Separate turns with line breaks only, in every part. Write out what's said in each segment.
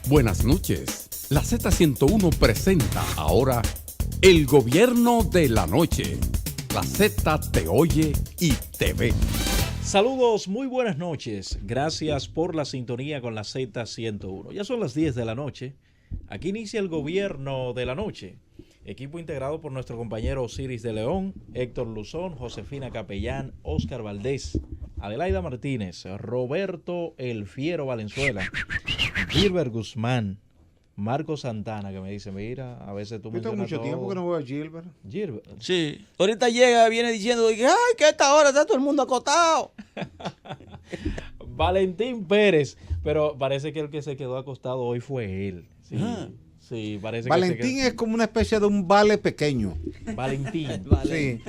Buenas noches. La Z101 presenta ahora El Gobierno de la Noche. La Z te oye y te ve.
Saludos, muy buenas noches. Gracias por la sintonía con la Z101. Ya son las 10 de la noche. Aquí inicia el Gobierno de la Noche. Equipo integrado por nuestro compañero Osiris de León, Héctor Luzón, Josefina Capellán, Oscar Valdés, Adelaida Martínez, Roberto El Fiero Valenzuela, Gilbert Guzmán, Marco Santana, que me dice, mira, a veces tú mencionas
mucho
todo.
tiempo que no veo a Gilbert.
Gilbert.
Sí. Ahorita llega, viene diciendo, ay, que a esta hora está todo el mundo acostado.
Valentín Pérez, pero parece que el que se quedó acostado hoy fue él. Sí, sí, parece
Valentín
que
es como una especie de un vale pequeño.
Valentín.
Sí.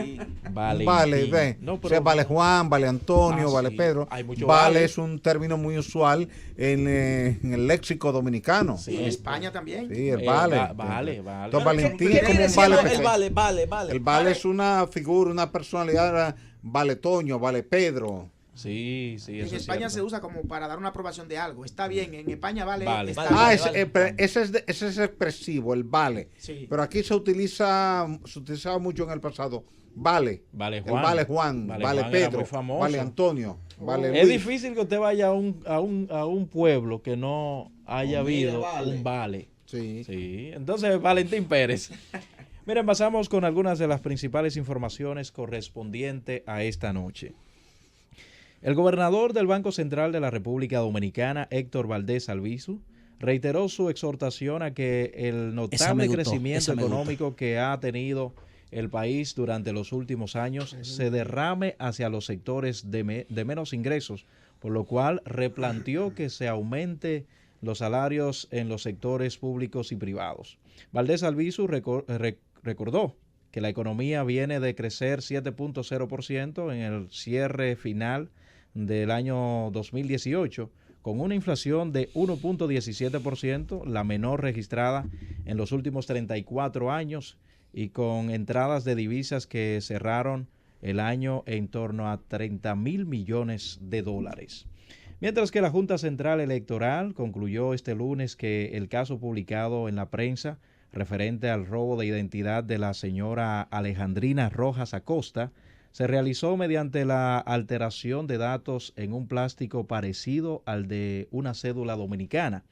Valentín.
Vale, ve.
No,
O sea, vale Juan, vale Antonio, vale
sí.
Pedro.
Hay mucho
Vale
vale.
es un término muy usual en el léxico dominicano.
Sí.
En España también.
Sí, el vale.
Vale.
Entonces, Valentín
¿Qué
es como
quiere
un vale
decir
pequeño.
vale?
El vale es una figura, una personalidad. Vale Toño, vale Pedro.
Sí,
En
eso es
España
cierto.
se usa como para dar una aprobación de algo. Está bien, en España vale.
Vale.
Está
Vale.
bien.
Ese es expresivo, el vale.
Sí.
Pero aquí se utilizaba mucho en el pasado. Vale.
Vale
El
Juan.
vale Juan,
Vale
vale
Juan era
Pedro,
muy famoso.
vale Antonio, vale
Es
Luis.
difícil que usted vaya a un pueblo que no haya habido
vale.
un vale.
Sí.
Sí, entonces Valentín Pérez. Miren, pasamos con algunas de las principales informaciones correspondientes a esta noche. El gobernador del Banco Central de la República Dominicana, Héctor Valdés Albizu, reiteró su exhortación a que el notable crecimiento económico que ha tenido el país durante los últimos años se derrame hacia los sectores de menos ingresos, por lo cual replanteó que se aumente los salarios en los sectores públicos y privados. Valdés Albizu recordó que la economía viene de crecer 7.0% en el cierre final del año 2018, con una inflación de 1.17%, la menor registrada en los últimos 34 años, y con entradas de divisas que cerraron el año en torno a 30,000 millones de dólares. Mientras que la Junta Central Electoral concluyó este lunes que el caso publicado en la prensa referente al robo de identidad de la señora Alejandrina Rojas Acosta se realizó mediante la alteración de datos en un plástico parecido al de una cédula dominicana.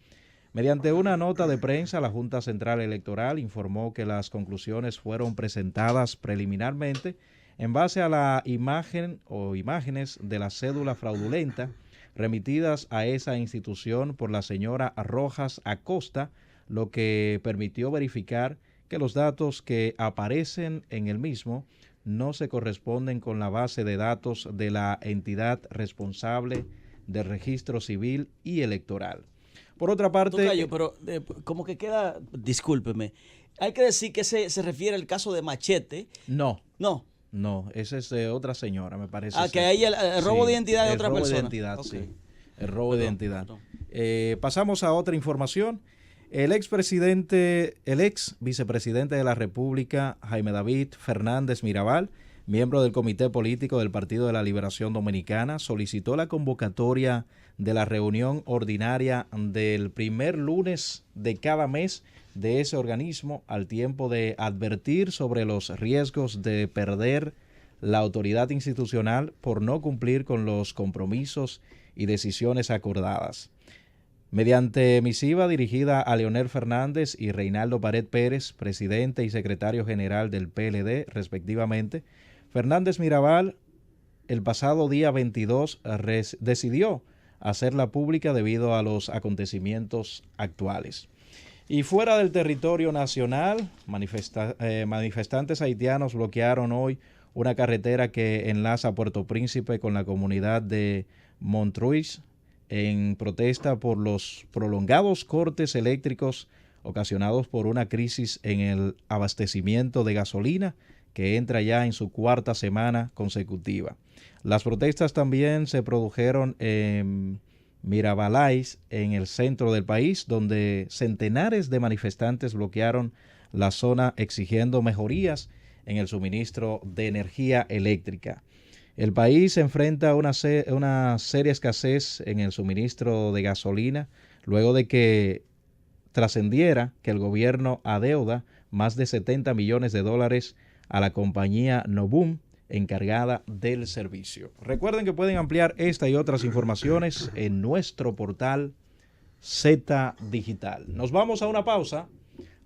Mediante una nota de prensa, la Junta Central Electoral informó que las conclusiones fueron presentadas preliminarmente en base a la imagen o imágenes de la cédula fraudulenta remitidas a esa institución por la señora Rojas Acosta, lo que permitió verificar que los datos que aparecen en el mismo no se corresponden con la base de datos de la entidad responsable del registro civil y electoral. Por otra parte...
Tocayo, pero como que queda, discúlpeme, hay que decir que se refiere al caso de Machete.
No,
No.
esa es otra señora, me parece.
Que ahí el robo de identidad de otra persona.
El robo de identidad,
Okay.
sí. El robo de identidad.
Perdón.
Pasamos a otra información. El ex vicepresidente de la República, Jaime David Fernández Mirabal, miembro del Comité Político del Partido de la Liberación Dominicana, solicitó la convocatoria de la reunión ordinaria del primer lunes de cada mes de ese organismo, al tiempo de advertir sobre los riesgos de perder la autoridad institucional por no cumplir con los compromisos y decisiones acordadas. Mediante misiva dirigida a Leonel Fernández y Reinaldo Pared Pérez, presidente y secretario general del PLD, respectivamente, Fernández Mirabal, el pasado día 22, decidió hacerla pública debido a los acontecimientos actuales. Y fuera del territorio nacional, manifestantes haitianos bloquearon hoy una carretera que enlaza Puerto Príncipe con la comunidad de Montreuil, en protesta por los prolongados cortes eléctricos ocasionados por una crisis en el abastecimiento de gasolina que entra ya en su cuarta semana consecutiva. Las protestas también se produjeron en Mirabalais, en el centro del país, donde centenares de manifestantes bloquearon la zona exigiendo mejorías en el suministro de energía eléctrica. El país enfrenta una seria escasez en el suministro de gasolina luego de que trascendiera que el gobierno adeuda más de 70 millones de dólares a la compañía Novum, encargada del servicio. Recuerden que pueden ampliar esta y otras informaciones en nuestro portal Z Digital. Nos vamos a una pausa.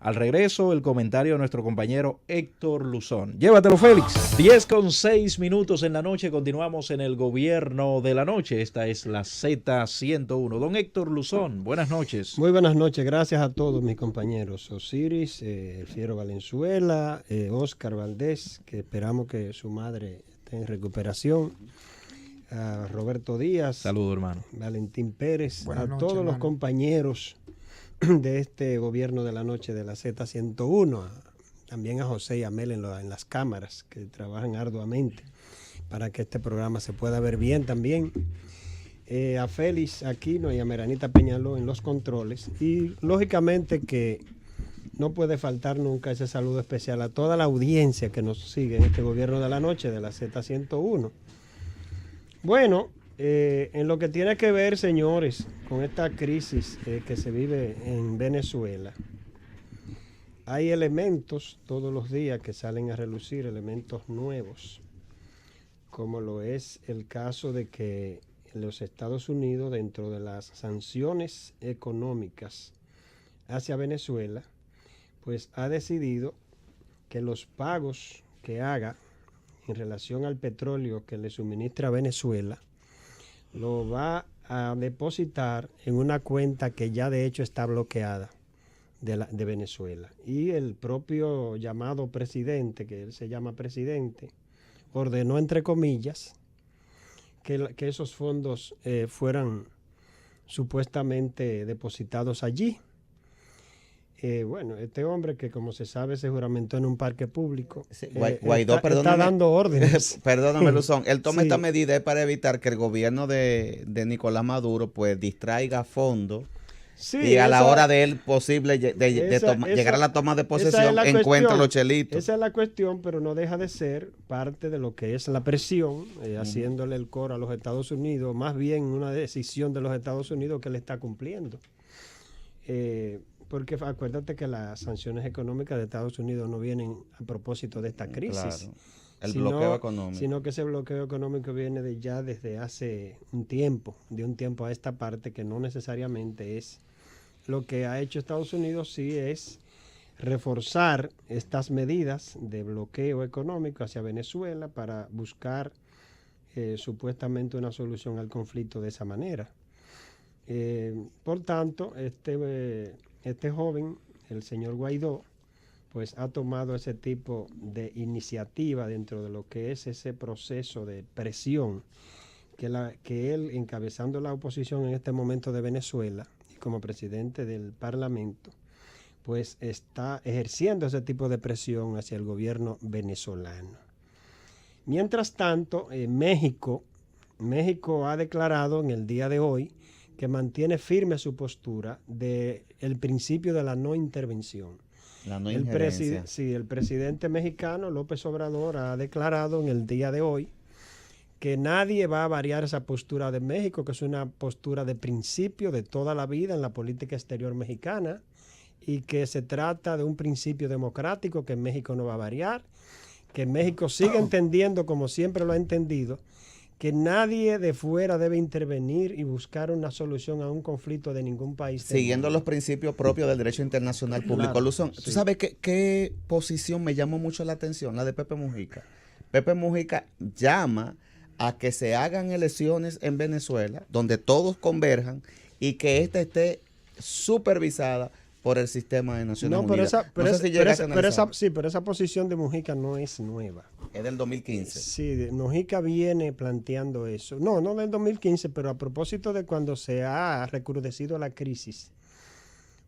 Al regreso, el comentario de nuestro compañero Héctor Luzón. Llévatelo, Félix. 10:06 en la noche. Continuamos en el gobierno de la noche. Esta es la Z101. Don Héctor Luzón, buenas noches.
Muy buenas noches. Gracias a todos mis compañeros. Osiris, el Fiero Valenzuela, Oscar Valdés, que esperamos que su madre esté en recuperación. A Roberto Díaz.
Saludos, hermano.
Valentín Pérez.
Buenas
a
noches,
todos los
hermano.
compañeros de este gobierno de la noche de la Z101, también a José y a Mel en las cámaras que trabajan arduamente para que este programa se pueda ver bien también, a Félix Aquino y a Meranita Peñaló en los controles, y lógicamente que no puede faltar nunca ese saludo especial a toda la audiencia que nos sigue en este gobierno de la noche de la Z101. Bueno, en lo que tiene que ver, señores, con esta crisis que se vive en Venezuela, hay elementos todos los días que salen a relucir, elementos nuevos, como lo es el caso de que los Estados Unidos, dentro de las sanciones económicas hacia Venezuela, pues ha decidido que los pagos que haga en relación al petróleo que le suministra a Venezuela, lo va a depositar en una cuenta que ya de hecho está bloqueada de Venezuela. Y el propio llamado presidente, que él se llama presidente, ordenó, entre comillas, que esos fondos fueran supuestamente depositados allí. Bueno, este hombre que, como se sabe, se juramentó en un parque público,
Sí, Guaidó,
está dando órdenes.
Perdóname, Luzón, él toma
Sí.
esta medida es para evitar que el gobierno de Nicolás Maduro pues distraiga fondos
Sí,
y a la
esa-
hora de él posible llegar a la toma de
esa
posesión
es la
encuentra
cuestión.
los chelitos.
Esa es la cuestión, pero no deja de ser parte de lo que es la presión, haciéndole el coro a los Estados Unidos, más bien una decisión de los Estados Unidos que él está cumpliendo. Porque acuérdate que las sanciones económicas de Estados Unidos no vienen a propósito de esta crisis.
Claro, el bloqueo económico.
Sino que ese bloqueo económico viene ya desde hace un tiempo, de un tiempo a esta parte, que no necesariamente es lo que ha hecho Estados Unidos, sí es reforzar estas medidas de bloqueo económico hacia Venezuela para buscar supuestamente una solución al conflicto de esa manera. Por tanto, este joven, el señor Guaidó, pues ha tomado ese tipo de iniciativa dentro de lo que es ese proceso de presión que él, encabezando la oposición en este momento de Venezuela y como presidente del Parlamento, pues está ejerciendo ese tipo de presión hacia el gobierno venezolano. Mientras tanto, México ha declarado en el día de hoy que mantiene firme su postura del principio de la no intervención.
La no
El
injerencia.
presidente mexicano López Obrador ha declarado en el día de hoy que nadie va a variar esa postura de México, que es una postura de principio de toda la vida en la política exterior mexicana, y que se trata de un principio democrático que México no va a variar, que México sigue entendiendo, como siempre lo ha entendido, que nadie de fuera debe intervenir y buscar una solución a un conflicto de ningún país.
Siguiendo los principios propios del derecho internacional público.
Claro,
Luzón, ¿tú
sí.
sabes qué posición me llamó mucho la atención? La de Pepe Mujica. Pepe Mujica llama a que se hagan elecciones en Venezuela, donde todos converjan y que esta esté supervisada por el sistema de Naciones
No, pero
Unidas.
esa,
No sé si llegaste a analizar.
pero esa posición de Mujica no es nueva.
Es del 2015.
Sí, Mujica viene planteando eso. No del 2015, pero a propósito de cuando se ha recrudecido la crisis,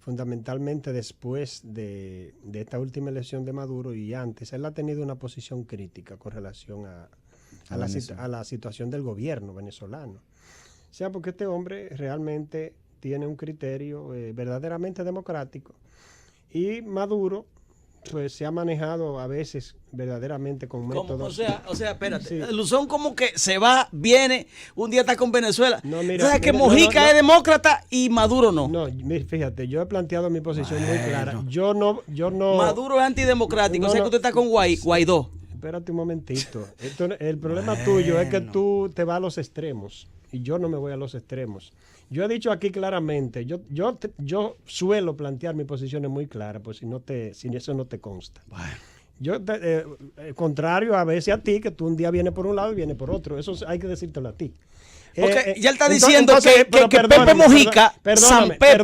fundamentalmente después de esta última elección de Maduro y antes, él ha tenido una posición crítica con relación a la situación del gobierno venezolano. O sea, porque este hombre realmente tiene un criterio verdaderamente democrático, y Maduro pues se ha manejado a veces verdaderamente con métodos.
O sea, espérate.
Sí.
Luzón como que se va, viene, un día está con Venezuela.
No, mira,
o sea, que
mira,
Mojica
no.
es demócrata y Maduro no.
No, fíjate, yo he planteado mi posición muy clara. Yo no.
Maduro es antidemocrático.
No,
o sea,
no.
que usted está con Guaidó.
Espérate un momentito. El problema tuyo es que tú te vas a los extremos y yo no me voy a los extremos. Yo he dicho aquí claramente, yo suelo plantear mis posiciones muy claras, pues si eso no te consta. Yo, contrario a veces a ti, que tú un día vienes por un lado y vienes por otro. Eso hay que decírtelo a ti.
Porque ya él está diciendo que Pepe Mojica, San Pepe,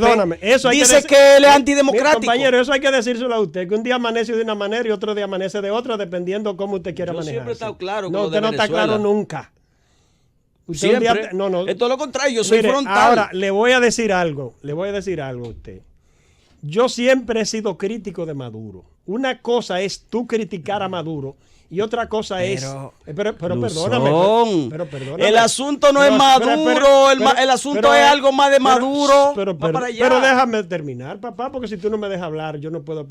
dice que él es antidemocrático.
Compañero, eso hay que decírselo a usted, que un día amanece de una manera y otro día amanece de otra, dependiendo cómo usted quiera manejarse.
Siempre he estado claro con
No,
lo
usted
de
no está
Venezuela.
claro nunca. Usted
Siempre.
no.
Es todo lo contrario, yo soy
Mire,
frontal.
Ahora, le voy a decir algo a usted. Yo siempre he sido crítico de Maduro. Una cosa es tú criticar a Maduro y otra cosa es... Pero perdóname. Pero perdóname.
El asunto no es Maduro, el asunto es algo más de Maduro.
Pero déjame terminar, papá, porque si tú no me dejas hablar, yo no puedo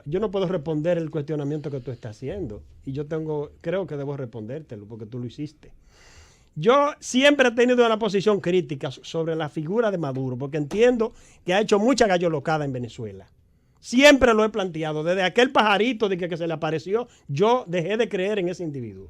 yo no puedo responder el cuestionamiento que tú estás haciendo. Y creo que debo respondértelo, porque tú lo hiciste. Yo siempre he tenido una posición crítica sobre la figura de Maduro, porque entiendo que ha hecho mucha gallolocada en Venezuela. Siempre lo he planteado. Desde aquel pajarito de que se le apareció, yo dejé de creer en ese individuo.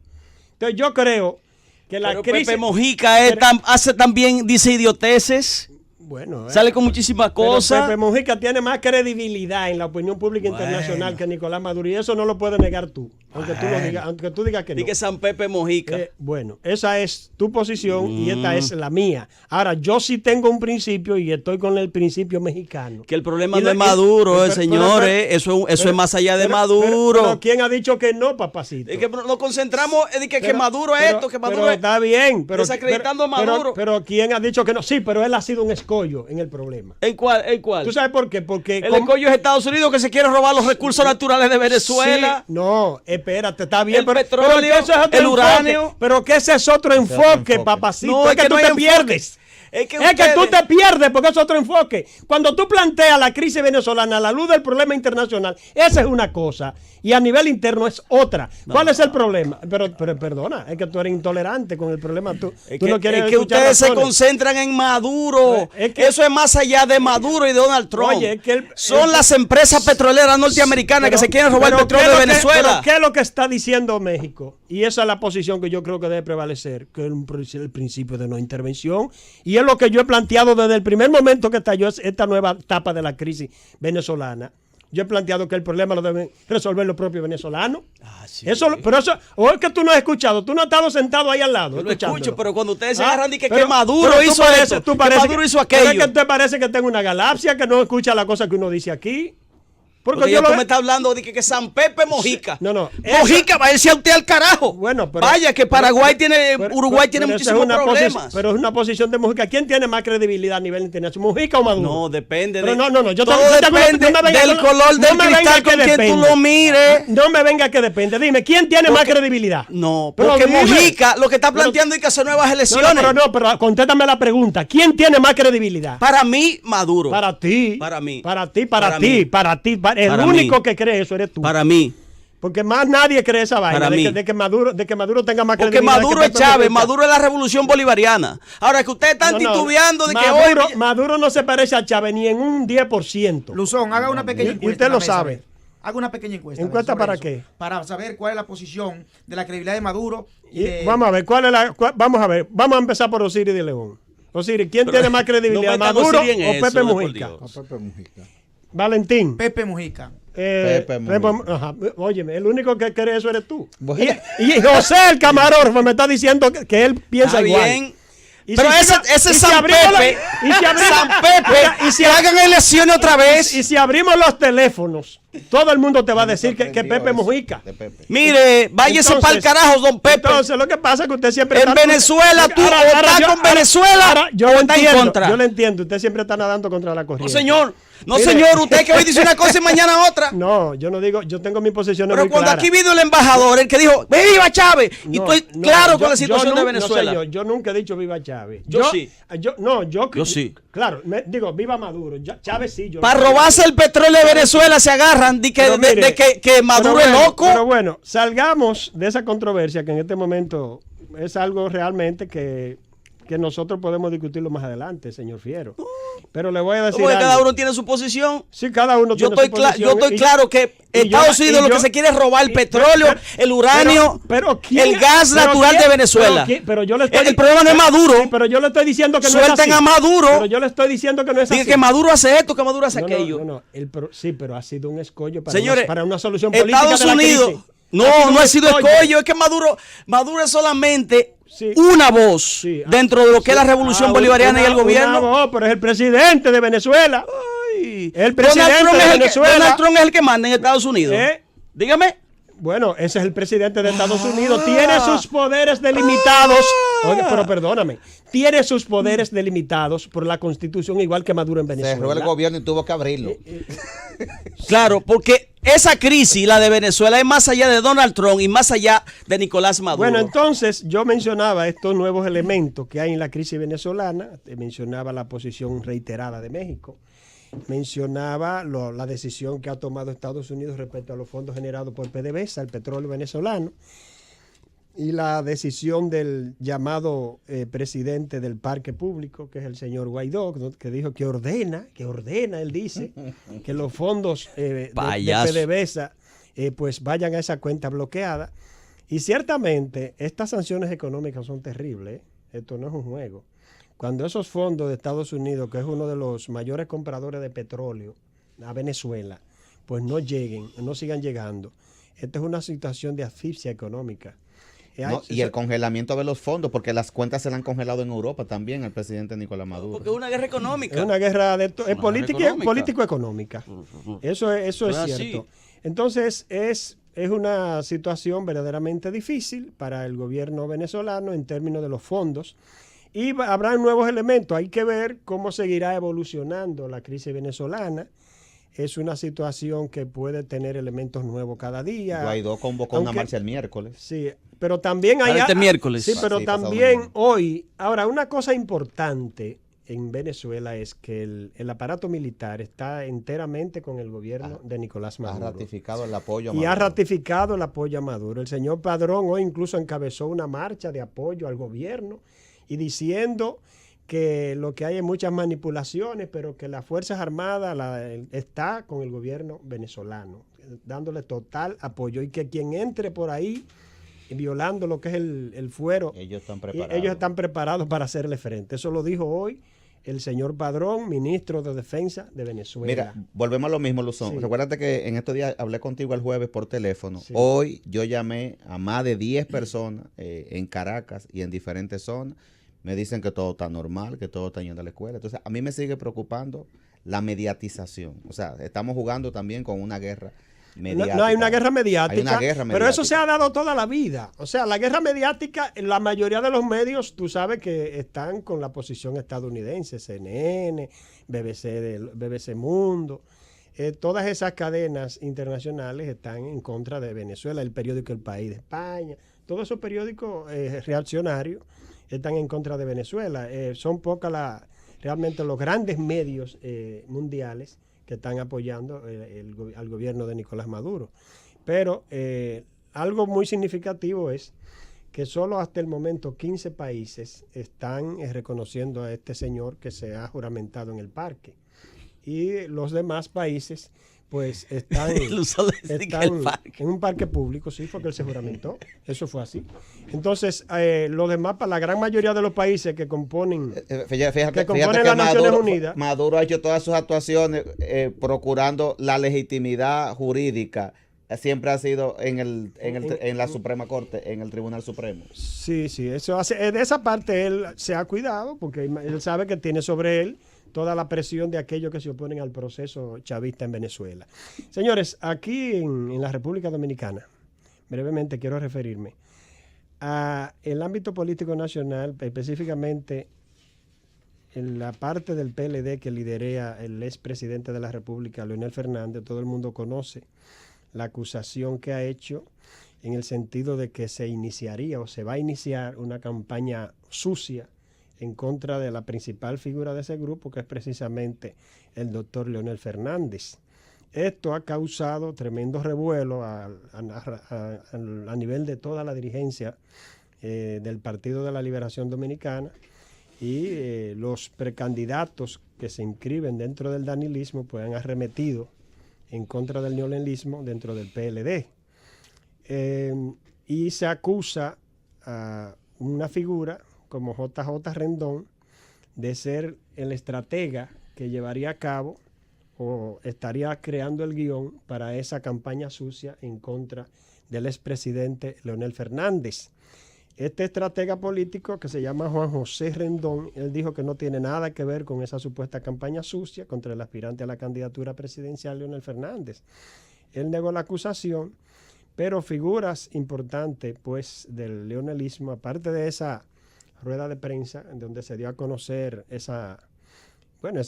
Entonces yo creo que la crisis...
Pepe Mojica hace también, dice idioteces.
Bueno,
sale con muchísimas cosas.
Pepe Mojica tiene más credibilidad en la opinión pública internacional que Nicolás Maduro, y eso no lo puedes negar tú, aunque tú digas que no.
Y que San Pepe Mojica.
Bueno, esa es tu posición y esta es la mía. Ahora, yo sí tengo un principio y estoy con el principio mexicano.
Que el problema no es Maduro, señores. Eso es más allá de Maduro.
Pero ¿quién ha dicho que no, papacito?
Es que nos concentramos en que Maduro es esto, que Maduro es...
Está bien, pero...
Desacreditando a Maduro.
Pero ¿quién ha dicho que no? Sí, pero él ha sido un escollo en el problema.
¿En cuál?
¿Tú sabes por qué? Porque
el escollo es Estados Unidos, que se quiere robar los recursos naturales de Venezuela.
Sí, no, espérate, está bien.
El petróleo, el uranio.
Pero que ese es otro enfoque, papacito.
No,
es que tú te pierdes.
Es que
tú te pierdes porque es otro enfoque. Cuando tú planteas la crisis venezolana a la luz del problema internacional, esa es una cosa. Y a nivel interno es otra. ¿Cuál es el problema? Pero perdona, es que tú eres intolerante con el problema. Tú no quieres
es que ustedes se concentran en Maduro. Eso es más allá de Maduro y de Donald Trump.
Oye,
son las empresas petroleras norteamericanas que se quieren robar el petróleo de Venezuela.
¿Qué es lo que está diciendo México? Y esa es la posición que yo creo que debe prevalecer, que es el principio de no intervención. Y es lo que yo he planteado desde el primer momento que estalló esta nueva etapa de la crisis venezolana. Yo he planteado que el problema lo deben resolver los propios venezolanos.
Sí.
Pero eso, o es que tú no has escuchado, tú no has estado sentado ahí al lado.
Yo lo escucho, pero cuando ustedes se agarran y que
pero
Maduro hizo esto, que Maduro hizo aquello.
Pero es que te parece que tengo una galaxia, que no escucha la cosa que uno dice aquí.
Porque tú me estás hablando de que San Pepe Mojica.
No.
Mojica, va a irse a usted al carajo.
Bueno, pero,
vaya, que Paraguay Uruguay tiene muchísimos problemas.
Pero es una posición de Mojica. ¿Quién tiene más credibilidad a nivel internacional? ¿Mojica o Maduro?
No, depende.
Pero
todo depende del color del cristal con quien tú lo mires.
No me venga que depende. Dime, ¿quién tiene más credibilidad?
No, porque Mojica lo que está planteando es que hacer nuevas elecciones.
Pero contéstame la pregunta. ¿Quién tiene más credibilidad?
Para mí, Maduro.
Para ti.
Para mí.
Para ti. El único que cree eso eres tú.
Para mí.
Porque más nadie cree esa vaina de que Maduro tenga más credibilidad.
Porque Maduro es Chávez, Maduro es la revolución bolivariana. Ahora que ustedes están titubeando de que hoy...
Maduro no se parece a Chávez ni en un 10%.
Luzón, haga una pequeña encuesta.
Y usted lo sabe.
Haga una pequeña encuesta.
¿Encuesta para qué?
Para saber cuál es la posición de la credibilidad de Maduro.
Vamos a ver, vamos a empezar por Osiris de León. Osiris, ¿quién tiene más credibilidad, Maduro o Pepe Mujica? Valentín.
Pepe Mujica.
Óyeme, el único que cree eso eres tú. Y José, el camarógrafo, me está diciendo que él piensa igual.
Bien. Pero ese San Pepe, y si hagan elecciones otra vez.
Y si abrimos los teléfonos, todo el mundo te va a decir que Pepe Mujica.
Mire, váyase para el carajo, don Pepe.
Entonces, lo que pasa es que usted siempre
en Venezuela, tú estás con Venezuela
yo lo entiendo, usted siempre está nadando contra la corriente.
No, señor, usted que hoy dice una cosa y mañana otra.
No, yo no digo, yo tengo mi posición muy
clara. Pero cuando aquí vino el embajador, el que dijo, ¡viva Chávez! Y estoy claro con la situación de Venezuela.
Yo nunca he dicho viva Chávez.
Yo sí.
Yo sí. Claro, digo, viva Maduro. Chávez sí.
Para robarse el petróleo de Venezuela se agarran de que Maduro es loco.
Pero bueno, salgamos de esa controversia que en este momento es algo realmente que nosotros podemos discutirlo más adelante, señor Fiero. Pero le voy a decir
Porque
algo.
cada uno tiene su posición.
Sí, cada uno
Yo
tiene
estoy,
su posición.
yo estoy claro que Estados Unidos lo que se quiere es robar el petróleo, el uranio, el gas natural de Venezuela.
Pero yo le estoy,
el problema no es Maduro.
Sí, pero yo le estoy diciendo que no es así.
Suelten a Maduro.
Pero yo le estoy diciendo que no es así.
Dice que Maduro hace esto, que Maduro hace aquello.
Sí, pero ha sido un escollo
Señores,
para una solución política
Estados
de la
Unidos
crisis.
no ha sido escollo. Es que Maduro es solamente una voz dentro de lo que es la revolución bolivariana y el gobierno.
Una voz, pero es el presidente de Venezuela. El presidente de Venezuela.
Donald Trump es el que manda en Estados Unidos. Dígame.
Bueno, ese es el presidente de Estados Unidos. Tiene sus poderes delimitados. Oye, pero perdóname. Tiene sus poderes delimitados por la Constitución, igual que Maduro en Venezuela.
Cerró el gobierno y tuvo que abrirlo.
Claro, porque esa crisis, la de Venezuela, es más allá de Donald Trump y más allá de Nicolás Maduro.
Bueno, entonces yo mencionaba estos nuevos elementos que hay en la crisis venezolana. Mencionaba la posición reiterada de México. Mencionaba la decisión que ha tomado Estados Unidos respecto a los fondos generados por PDVSA, el petróleo venezolano, y la decisión del llamado presidente del parque público, que es el señor Guaidó, que dijo que ordena, él dice, que los fondos de PDVSA pues vayan a esa cuenta bloqueada. Y ciertamente estas sanciones económicas son terribles, esto no es un juego. Cuando esos fondos de Estados Unidos, que es uno de los mayores compradores de petróleo a Venezuela, pues no sigan llegando. Esta es una situación de asfixia económica.
Y el congelamiento de los fondos, porque las cuentas se le han congelado en Europa también al presidente Nicolás Maduro.
Porque es una guerra económica.
Es una guerra político-económica. Eso es cierto. Entonces es una situación verdaderamente difícil para el gobierno venezolano en términos de los fondos. Y habrá nuevos elementos. Hay que ver cómo seguirá evolucionando la crisis venezolana. Es una situación que puede tener elementos nuevos cada día.
Guaidó convocó una marcha el miércoles.
Sí, pero también hay...
Este miércoles.
Sí, pero también hoy... Ahora, una cosa importante en Venezuela es que el aparato militar está enteramente con el gobierno de Nicolás Maduro.
Ha ratificado el apoyo a Maduro.
Y ha ratificado el apoyo a Maduro. El señor Padrón hoy incluso encabezó una marcha de apoyo al gobierno y diciendo que lo que hay es muchas manipulaciones, pero que las Fuerzas Armadas está con el gobierno venezolano, dándole total apoyo, y que quien entre por ahí violando lo que es el fuero, ellos están preparados para hacerle frente. Eso lo dijo hoy el señor Padrón, ministro de Defensa de Venezuela.
Mira, volvemos a lo mismo, Luzón. Sí. Recuérdate que en estos días hablé contigo el jueves por teléfono. Sí. Hoy yo llamé a más de 10 personas en Caracas y en diferentes zonas. Me dicen que todo está normal, que todo está yendo a la escuela. Entonces, a mí me sigue preocupando la mediatización. O sea, estamos jugando también con una guerra mediática.
No hay una guerra mediática.
Hay una guerra mediática.
Pero eso se ha dado toda la vida. O sea, la guerra mediática, la mayoría de los medios, tú sabes que están con la posición estadounidense, CNN, BBC Mundo. Todas esas cadenas internacionales están en contra de Venezuela, el periódico El País de España. Todos esos periódicos reaccionarios están en contra de Venezuela. Son pocas realmente los grandes medios mundiales que están apoyando al gobierno de Nicolás Maduro. Pero algo muy significativo es que solo hasta el momento 15 países están reconociendo a este señor que se ha juramentado en el parque. Y los demás países pues están en un parque público, sí, porque él se juramentó. Eso fue así. Entonces, los demás, para la gran mayoría de los países que componen,
fíjate
las Naciones Unidas.
Maduro ha hecho todas sus actuaciones procurando la legitimidad jurídica. Siempre ha sido en la Suprema Corte, en el Tribunal Supremo.
Sí, eso hace, de esa parte él se ha cuidado, porque él sabe que tiene sobre él toda la presión de aquellos que se oponen al proceso chavista en Venezuela. Señores, aquí en la República Dominicana, brevemente quiero referirme a el ámbito político nacional, específicamente en la parte del PLD que liderea el expresidente de la República, Leonel Fernández. Todo el mundo conoce la acusación que ha hecho en el sentido de que se iniciaría o se va a iniciar una campaña sucia en contra de la principal figura de ese grupo, que es precisamente el doctor Leonel Fernández. Esto ha causado tremendo revuelo a nivel de toda la dirigencia del Partido de la Liberación Dominicana, y los precandidatos que se inscriben dentro del danilismo pues han arremetido en contra del neoliberalismo dentro del PLD. Y se acusa a una figura como JJ Rendón de ser el estratega que llevaría a cabo o estaría creando el guión para esa campaña sucia en contra del expresidente Leonel Fernández. Este estratega político, que se llama Juan José Rendón, él dijo que no tiene nada que ver con esa supuesta campaña sucia contra el aspirante a la candidatura presidencial Leonel Fernández. Él negó la acusación, pero figuras importantes pues del leonelismo, aparte de esa rueda de prensa en donde se dio a conocer esa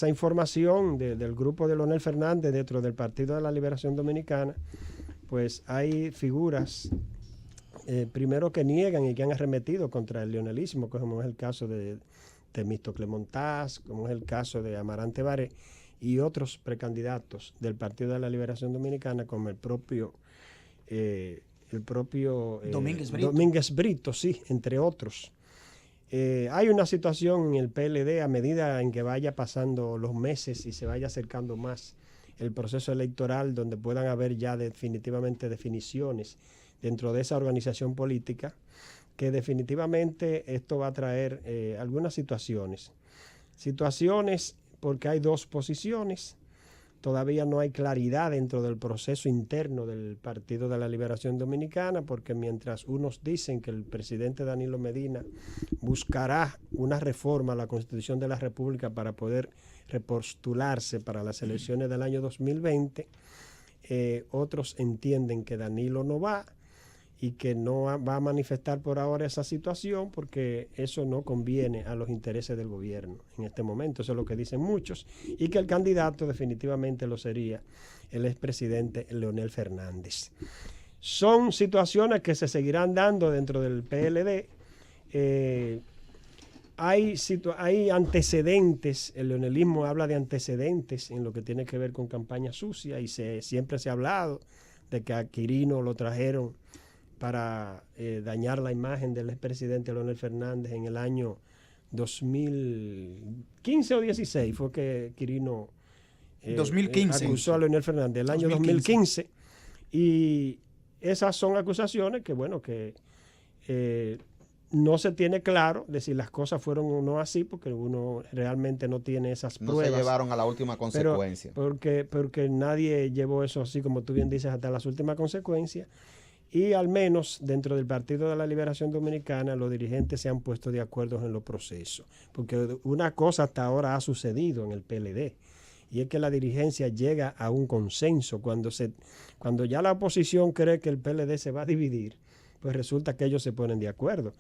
información del grupo de Leonel Fernández dentro del Partido de la Liberación Dominicana, pues hay figuras primero que niegan y que han arremetido contra el leonelismo, como es el caso de Temístocle Montaz, como es el caso de Amarante Baré y otros precandidatos del Partido de la Liberación Dominicana, como el propio Domínguez Brito, sí, entre otros. Hay una situación en el PLD a medida en que vaya pasando los meses y se vaya acercando más el proceso electoral, donde puedan haber ya definitivamente definiciones dentro de esa organización política, que definitivamente esto va a traer algunas situaciones porque hay dos posiciones. Todavía no hay claridad dentro del proceso interno del Partido de la Liberación Dominicana, porque mientras unos dicen que el presidente Danilo Medina buscará una reforma a la Constitución de la República para poder repostularse para las elecciones del año 2020, otros entienden que Danilo no va y que no va a manifestar por ahora esa situación porque eso no conviene a los intereses del gobierno en este momento. Eso es lo que dicen muchos, y que el candidato definitivamente lo sería el expresidente Leonel Fernández. Son situaciones que se seguirán dando dentro del PLD. Hay antecedentes, el leonelismo habla de antecedentes en lo que tiene que ver con campaña sucia, y siempre se ha hablado de que a Quirino lo trajeron para dañar la imagen del expresidente Leonel Fernández en el año 2015 o 16, fue que Quirino
2015
acusó a Leonel Fernández, el año 2015. Y esas son acusaciones que, no se tiene claro de si las cosas fueron o no así, porque uno realmente no tiene esas pruebas.
No se llevaron a la última consecuencia.
Porque nadie llevó eso así, como tú bien dices, hasta las últimas consecuencias. Y al menos dentro del Partido de la Liberación Dominicana los dirigentes se han puesto de acuerdo en los procesos. Porque una cosa hasta ahora ha sucedido en el PLD, y es que la dirigencia llega a un consenso. Cuando ya la oposición cree que el PLD se va a dividir, pues resulta que ellos se ponen de acuerdo.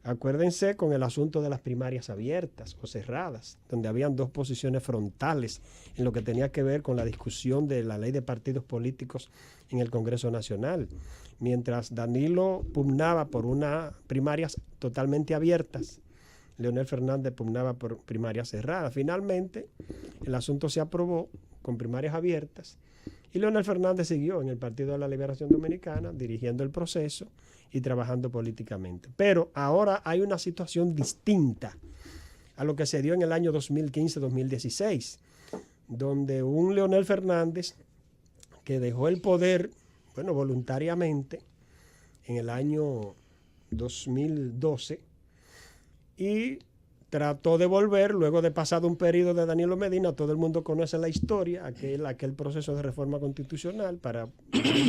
Acuérdense con el asunto de las primarias abiertas o cerradas, donde habían dos posiciones frontales en lo que tenía que ver con la discusión de la ley de partidos políticos en el Congreso Nacional. Mientras Danilo pugnaba por unas primarias totalmente abiertas, Leonel Fernández pugnaba por primarias cerradas. Finalmente, el asunto se aprobó con primarias abiertas, y Leonel Fernández siguió en el Partido de la Liberación Dominicana dirigiendo el proceso y trabajando políticamente. Pero ahora hay una situación distinta a lo que se dio en el año 2015-2016, donde un Leonel Fernández que dejó el poder, voluntariamente, en el año 2012, y trató de volver luego de pasado un periodo de Danilo Medina. Todo el mundo conoce la historia, aquel proceso de reforma constitucional para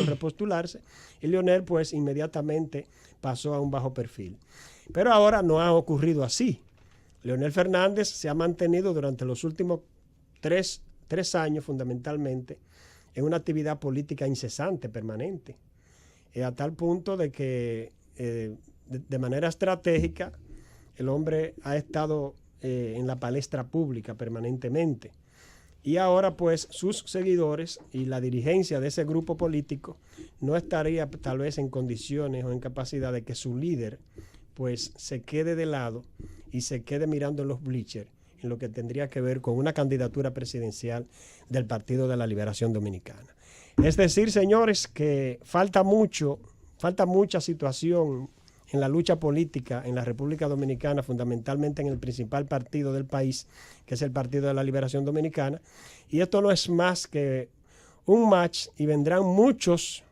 repostularse, y Leonel pues inmediatamente pasó a un bajo perfil. Pero ahora no ha ocurrido así. Leonel Fernández se ha mantenido durante los últimos tres años fundamentalmente en una actividad política incesante, permanente, a tal punto de que de manera estratégica el hombre ha estado en la palestra pública permanentemente. Y ahora pues sus seguidores y la dirigencia de ese grupo político no estaría tal vez en condiciones o en capacidad de que su líder pues se quede de lado y se quede mirando en los bleachers en lo que tendría que ver con una candidatura presidencial del Partido de la Liberación Dominicana. Es decir, señores, que falta mucha situación en la lucha política en la República Dominicana, fundamentalmente en el principal partido del país, que es el Partido de la Liberación Dominicana, y esto no es más que un match, y vendrán muchos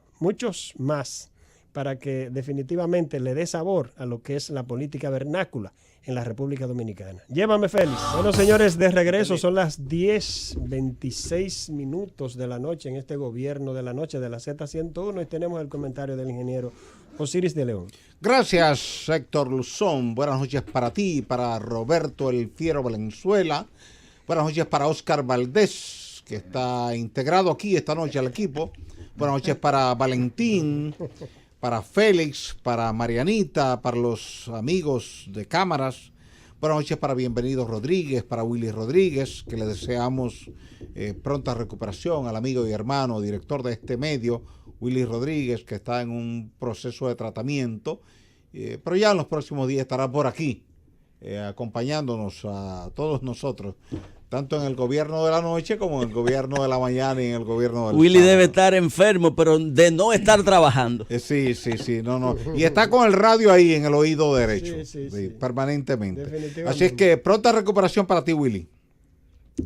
más para que definitivamente le dé sabor a lo que es la política vernácula en la República Dominicana. Llévame, Félix. Bueno, señores, de regreso, son las 10:26 de la noche en este gobierno de la noche de la Z101 y tenemos el comentario del ingeniero Osiris de León.
Gracias, Héctor Luzón. Buenas noches para ti, para Roberto El Fiero Valenzuela. Buenas noches para Oscar Valdés, que está integrado aquí esta noche al equipo. Buenas noches para Valentín, para Félix, para Marianita, para los amigos de cámaras. Buenas noches para Bienvenido Rodríguez, para Willy Rodríguez, que le deseamos pronta recuperación al amigo y hermano, director de este medio, Willy Rodríguez, que está en un proceso de tratamiento, pero ya en los próximos días estará por aquí, acompañándonos a todos nosotros, tanto en el gobierno de la noche como en el gobierno de la mañana y en el gobierno del
Willy
sábado.
debe estar enfermo, pero de no estar trabajando.
Sí, no. Y está con el radio ahí en el oído derecho,
Sí.
permanentemente.
Definitivamente.
Así es que pronta recuperación para ti, Willy,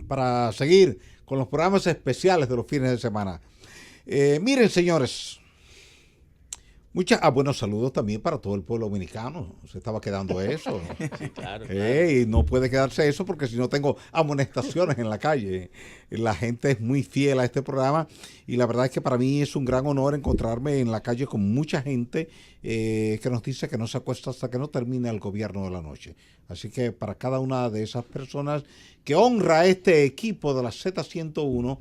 para seguir con los programas especiales de los fines de semana. Miren, señores, buenos saludos también para todo el pueblo dominicano. Se estaba quedando eso.
Sí, claro.
Y no puede quedarse eso porque si no tengo amonestaciones en la calle. La gente es muy fiel a este programa y la verdad es que para mí es un gran honor encontrarme en la calle con mucha gente que nos dice que no se acuesta hasta que no termine el gobierno de la noche. Así que para cada una de esas personas que honra a este equipo de la Z101,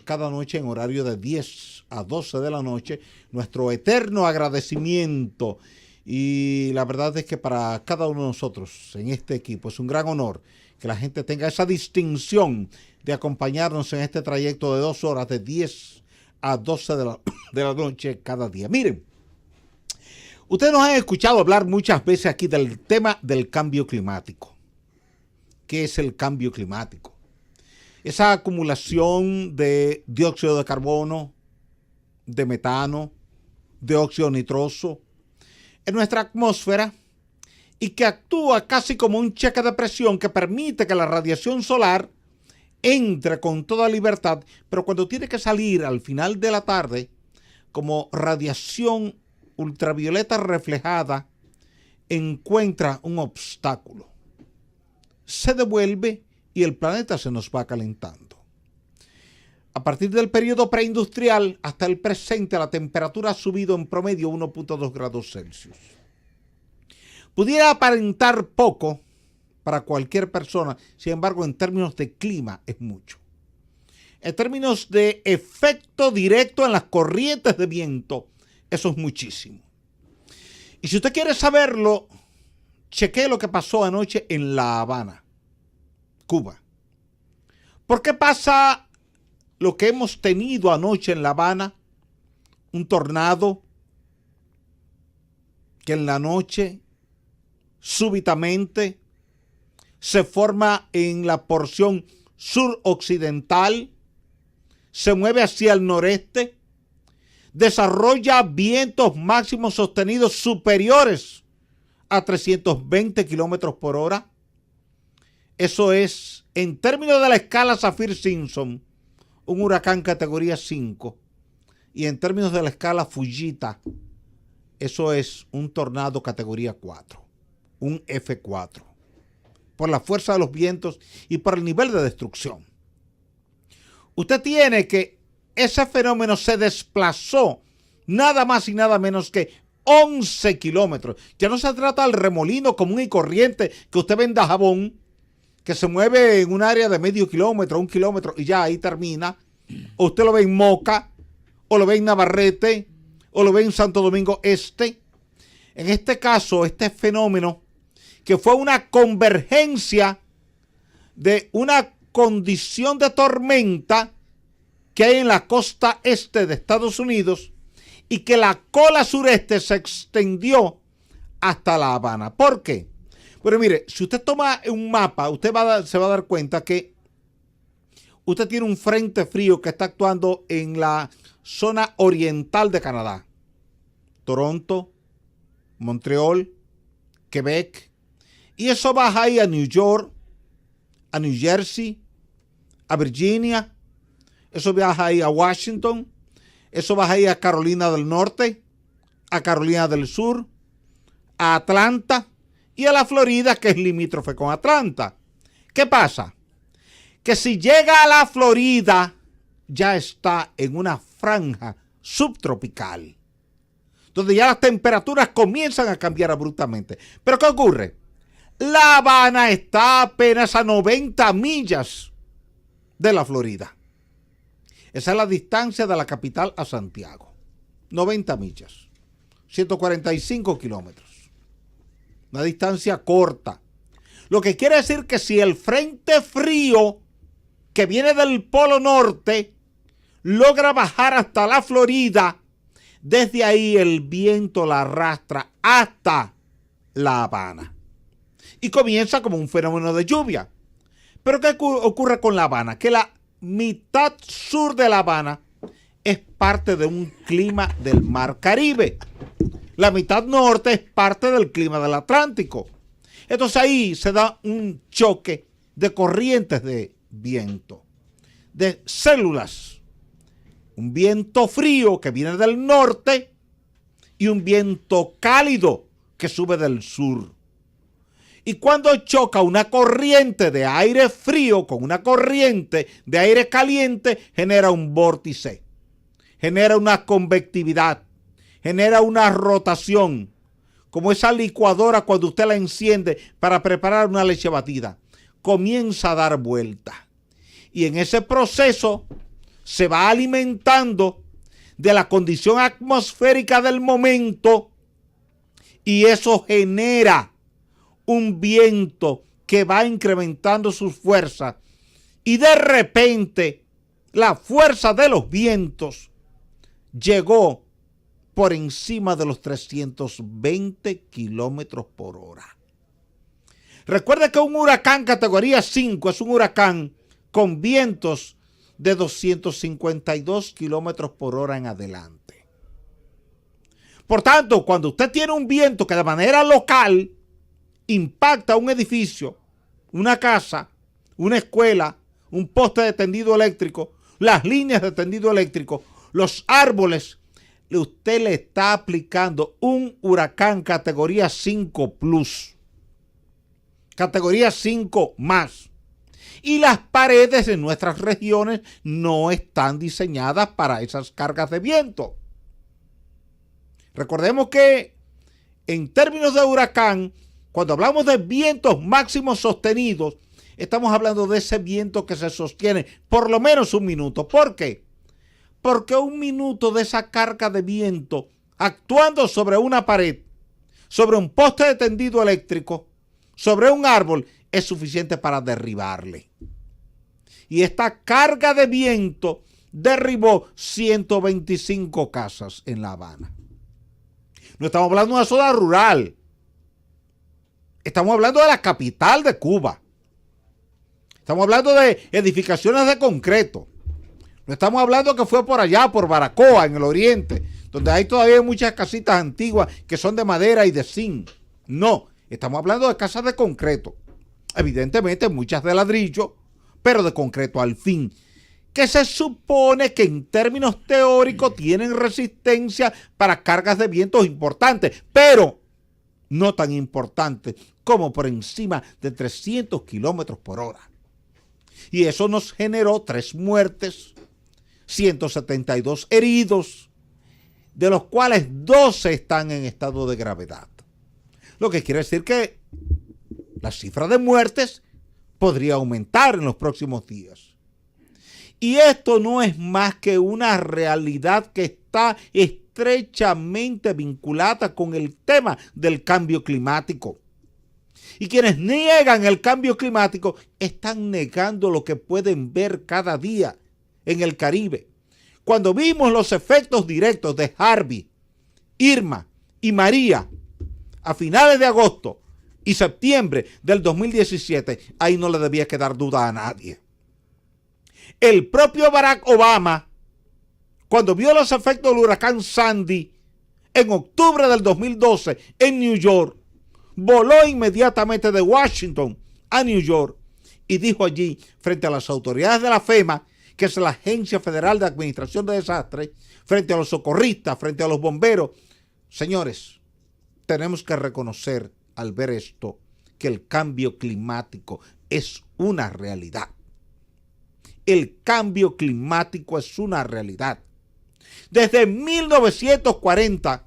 cada noche en horario de 10 a 12 de la noche, nuestro eterno agradecimiento. Y la verdad es que para cada uno de nosotros en este equipo es un gran honor que la gente tenga esa distinción de acompañarnos en este trayecto de 2 horas, de 10 a 12 de la noche cada día. Miren, ustedes nos han escuchado hablar muchas veces aquí del tema del cambio climático. ¿Qué es el cambio climático? Esa acumulación de dióxido de carbono, de metano, de óxido nitroso en nuestra atmósfera y que actúa casi como un cheque de presión que permite que la radiación solar entre con toda libertad, pero cuando tiene que salir al final de la tarde como radiación ultravioleta reflejada, encuentra un obstáculo. Se devuelve y el planeta se nos va calentando. A partir del periodo preindustrial hasta el presente, la temperatura ha subido en promedio 1.2 grados Celsius. Pudiera aparentar poco para cualquier persona, sin embargo, en términos de clima es mucho. En términos de efecto directo en las corrientes de viento, eso es muchísimo. Y si usted quiere saberlo, chequee lo que pasó anoche en La Habana, Cuba. ¿Por qué pasa lo que hemos tenido anoche en La Habana? Un tornado que en la noche súbitamente se forma en la porción suroccidental, se mueve hacia el noreste, desarrolla vientos máximos sostenidos superiores a 320 kilómetros por hora. Eso es, en términos de la escala Saffir-Simpson, un huracán categoría 5. Y en términos de la escala Fujita, eso es un tornado categoría 4, un F4, por la fuerza de los vientos y por el nivel de destrucción. Usted tiene que ese fenómeno se desplazó nada más y nada menos que 11 kilómetros. Ya no se trata del remolino común y corriente que usted ve en Dajabón, que se mueve en un área de medio kilómetro, 1 kilómetro y ya ahí termina. O usted lo ve en Moca, o lo ve en Navarrete, o lo ve en Santo Domingo Este. En este caso, este fenómeno, que fue una convergencia de una condición de tormenta que hay en la costa este de Estados Unidos y que la cola sureste se extendió hasta La Habana. ¿Por qué? Pero mire, si usted toma un mapa, se va a dar cuenta que usted tiene un frente frío que está actuando en la zona oriental de Canadá. Toronto, Montreal, Quebec. Y eso baja ahí a New York, a New Jersey, a Virginia. Eso baja ahí a Washington. Eso baja ahí a Carolina del Norte, a Carolina del Sur, a Atlanta y a la Florida, que es limítrofe con Atlanta. ¿Qué pasa? Que si llega a la Florida, ya está en una franja subtropical, donde ya las temperaturas comienzan a cambiar abruptamente. ¿Pero qué ocurre? La Habana está apenas a 90 millas de la Florida. Esa es la distancia de la capital a Santiago. 90 millas. 145 kilómetros. Una distancia corta. Lo que quiere decir que si el frente frío que viene del Polo Norte logra bajar hasta la Florida, desde ahí el viento la arrastra hasta La Habana. Y comienza como un fenómeno de lluvia. Pero ¿qué ocurre con La Habana? Que la mitad sur de La Habana es parte de un clima del Mar Caribe. La mitad norte es parte del clima del Atlántico. Entonces ahí se da un choque de corrientes de viento, de células. Un viento frío que viene del norte y un viento cálido que sube del sur. Y cuando choca una corriente de aire frío con una corriente de aire caliente, genera un vórtice, genera una convectividad, genera una rotación, como esa licuadora cuando usted la enciende para preparar una leche batida. Comienza a dar vuelta. Y en ese proceso se va alimentando de la condición atmosférica del momento y eso genera un viento que va incrementando sus fuerzas y de repente la fuerza de los vientos llegó por encima de los 320 kilómetros por hora. Recuerde que un huracán categoría 5 es un huracán con vientos de 252 kilómetros por hora en adelante. Por tanto, cuando usted tiene un viento que de manera local impacta un edificio, una casa, una escuela, un poste de tendido eléctrico, las líneas de tendido eléctrico, los árboles, usted le está aplicando un huracán categoría 5 plus, categoría 5 más. Y las paredes en nuestras regiones no están diseñadas para esas cargas de viento. Recordemos que en términos de huracán, cuando hablamos de vientos máximos sostenidos, estamos hablando de ese viento que se sostiene por lo menos un minuto. ¿Por qué? Porque un minuto de esa carga de viento actuando sobre una pared, sobre un poste de tendido eléctrico, sobre un árbol, es suficiente para derribarle. Y esta carga de viento derribó 125 casas en La Habana. No estamos hablando de una zona rural. Estamos hablando de la capital de Cuba. Estamos hablando de edificaciones de concreto. No estamos hablando que fue por allá, por Baracoa, en el oriente, donde hay todavía muchas casitas antiguas que son de madera y de zinc. No, estamos hablando de casas de concreto. Evidentemente muchas de ladrillo, pero de concreto al fin, que se supone que en términos teóricos tienen resistencia para cargas de vientos importantes, pero no tan importantes como por encima de 300 kilómetros por hora. Y eso nos generó 3 muertes, 172 heridos, de los cuales 12 están en estado de gravedad. Lo que quiere decir que la cifra de muertes podría aumentar en los próximos días. Y esto no es más que una realidad que está estrechamente vinculada con el tema del cambio climático. Y quienes niegan el cambio climático están negando lo que pueden ver cada día en el Caribe. Cuando vimos los efectos directos de Harvey, Irma y María a finales de agosto, y septiembre del 2017, ahí no le debía quedar duda a nadie. El propio Barack Obama, cuando vio los efectos del huracán Sandy en octubre del 2012 en New York, voló inmediatamente de Washington a New York y dijo allí, frente a las autoridades de la FEMA, que es la Agencia Federal de Administración de Desastres, frente a los socorristas, frente a los bomberos: señores, tenemos que reconocer al ver esto que el cambio climático es una realidad. El cambio climático es una realidad. Desde 1940,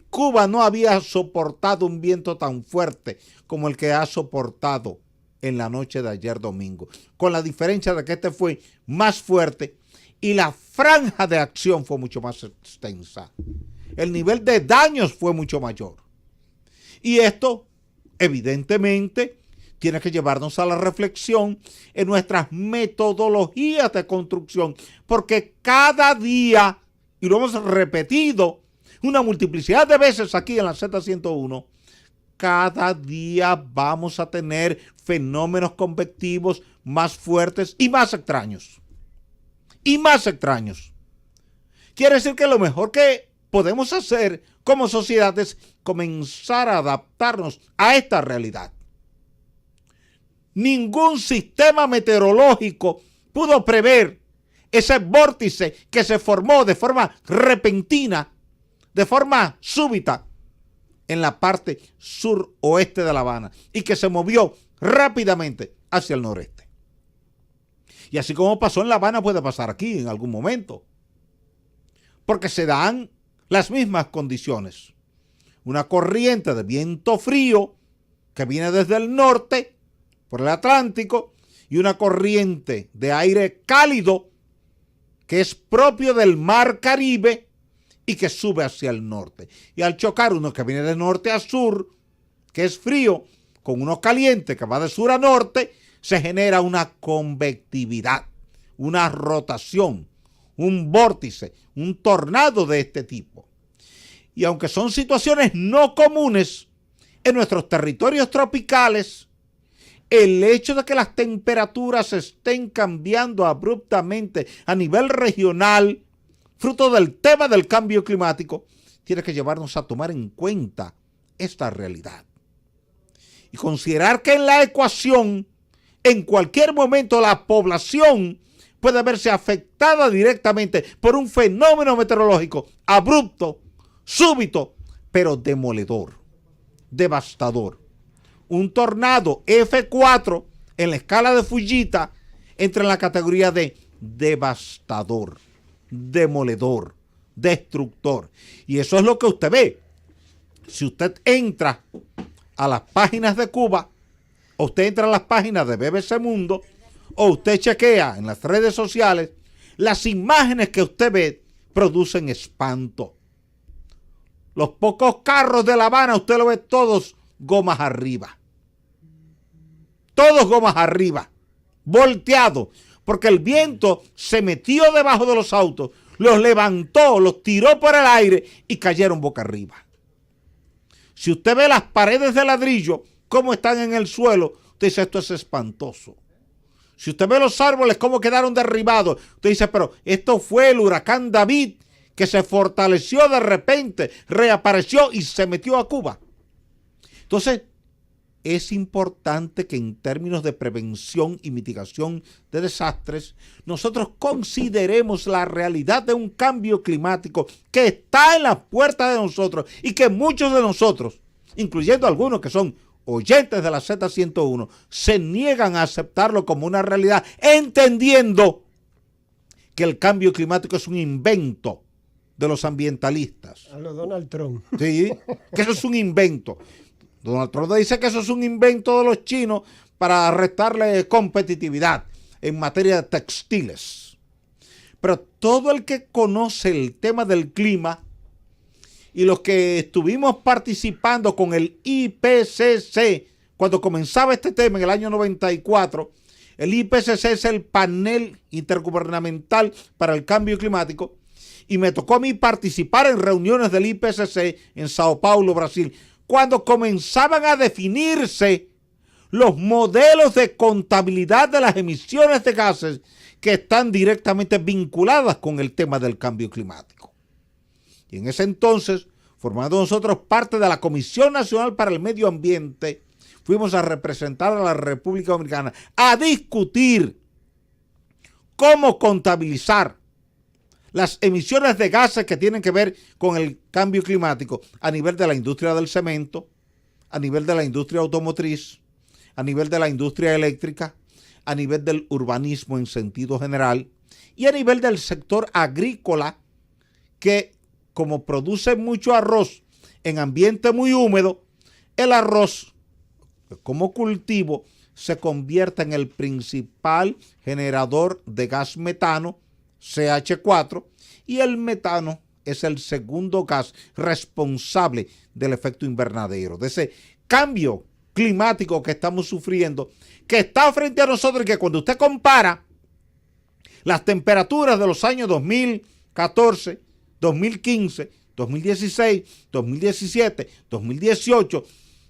Cuba no había soportado un viento tan fuerte como el que ha soportado en la noche de ayer domingo, con la diferencia de que este fue más fuerte y la franja de acción fue mucho más extensa. El nivel de daños fue mucho mayor. Y esto, evidentemente, tiene que llevarnos a la reflexión en nuestras metodologías de construcción, porque cada día, y lo hemos repetido una multiplicidad de veces aquí en la Z101, cada día vamos a tener fenómenos convectivos más fuertes y más extraños. Y más extraños. Quiere decir que lo mejor que podemos hacer como sociedad es comenzar a adaptarnos a esta realidad. Ningún sistema meteorológico pudo prever ese vórtice que se formó de forma repentina, de forma súbita, en la parte suroeste de La Habana y que se movió rápidamente hacia el noreste. Y así como pasó en La Habana, puede pasar aquí en algún momento, porque se dan las mismas condiciones. Una corriente de viento frío que viene desde el norte por el Atlántico y una corriente de aire cálido que es propio del mar Caribe y que sube hacia el norte. Y al chocar uno que viene de norte a sur, que es frío, con uno caliente que va de sur a norte, se genera una convectividad, una rotación, un vórtice, un tornado de este tipo. Y aunque son situaciones no comunes en nuestros territorios tropicales, el hecho de que las temperaturas estén cambiando abruptamente a nivel regional, fruto del tema del cambio climático, tiene que llevarnos a tomar en cuenta esta realidad. Y considerar que en la ecuación, en cualquier momento, la población puede verse afectada directamente por un fenómeno meteorológico abrupto, súbito, pero demoledor, devastador. Un tornado F4 en la escala de Fujita entra en la categoría de devastador, demoledor, destructor. Y eso es lo que usted ve. Si usted entra a las páginas de Cuba, o usted entra a las páginas de BBC Mundo, o usted chequea en las redes sociales, las imágenes que usted ve producen espanto. Los pocos carros de La Habana, usted lo ve todos gomas arriba. Todos gomas arriba, volteados, porque el viento se metió debajo de los autos, los levantó, los tiró por el aire y cayeron boca arriba. Si usted ve las paredes de ladrillo, cómo están en el suelo, usted dice, esto es espantoso. Si usted ve los árboles, cómo quedaron derribados, usted dice, pero esto fue el huracán David, que se fortaleció de repente, reapareció y se metió a Cuba. Entonces, es importante que en términos de prevención y mitigación de desastres, nosotros consideremos la realidad de un cambio climático que está en la puerta de nosotros y que muchos de nosotros, incluyendo algunos que son oyentes de la Z101, se niegan a aceptarlo como una realidad, entendiendo que el cambio climático es un invento de los ambientalistas.
A lo Donald Trump.
Sí, que eso es un invento. Donald Trump dice que eso es un invento de los chinos para restarle competitividad en materia de textiles. Pero todo el que conoce el tema del clima y los que estuvimos participando con el IPCC cuando comenzaba este tema en el año 94, el IPCC es el panel intergubernamental para el cambio climático, y me tocó a mí participar en reuniones del IPCC en Sao Paulo, Brasil, cuando comenzaban a definirse los modelos de contabilidad de las emisiones de gases que están directamente vinculadas con el tema del cambio climático. Y en ese entonces, formando nosotros parte de la Comisión Nacional para el Medio Ambiente, fuimos a representar a la República Dominicana a discutir cómo contabilizar las emisiones de gases que tienen que ver con el cambio climático a nivel de la industria del cemento, a nivel de la industria automotriz, a nivel de la industria eléctrica, a nivel del urbanismo en sentido general y a nivel del sector agrícola que, como produce mucho arroz en ambiente muy húmedo, el arroz como cultivo se convierte en el principal generador de gas metano, CH4, y el metano es el segundo gas responsable del efecto invernadero, de ese cambio climático que estamos sufriendo, que está frente a nosotros y que cuando usted compara las temperaturas de los años 2014, 2015, 2016, 2017, 2018,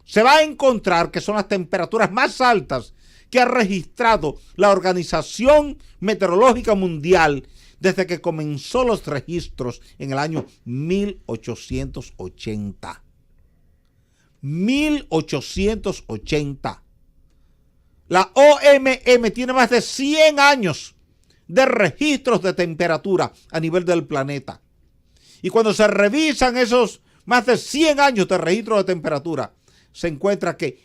se va a encontrar que son las temperaturas más altas que ha registrado la Organización Meteorológica Mundial desde que comenzó los registros en el año 1880. 1880. La OMM tiene más de 100 años de registros de temperatura a nivel del planeta. Y cuando se revisan esos más de 100 años de registro de temperatura, se encuentra que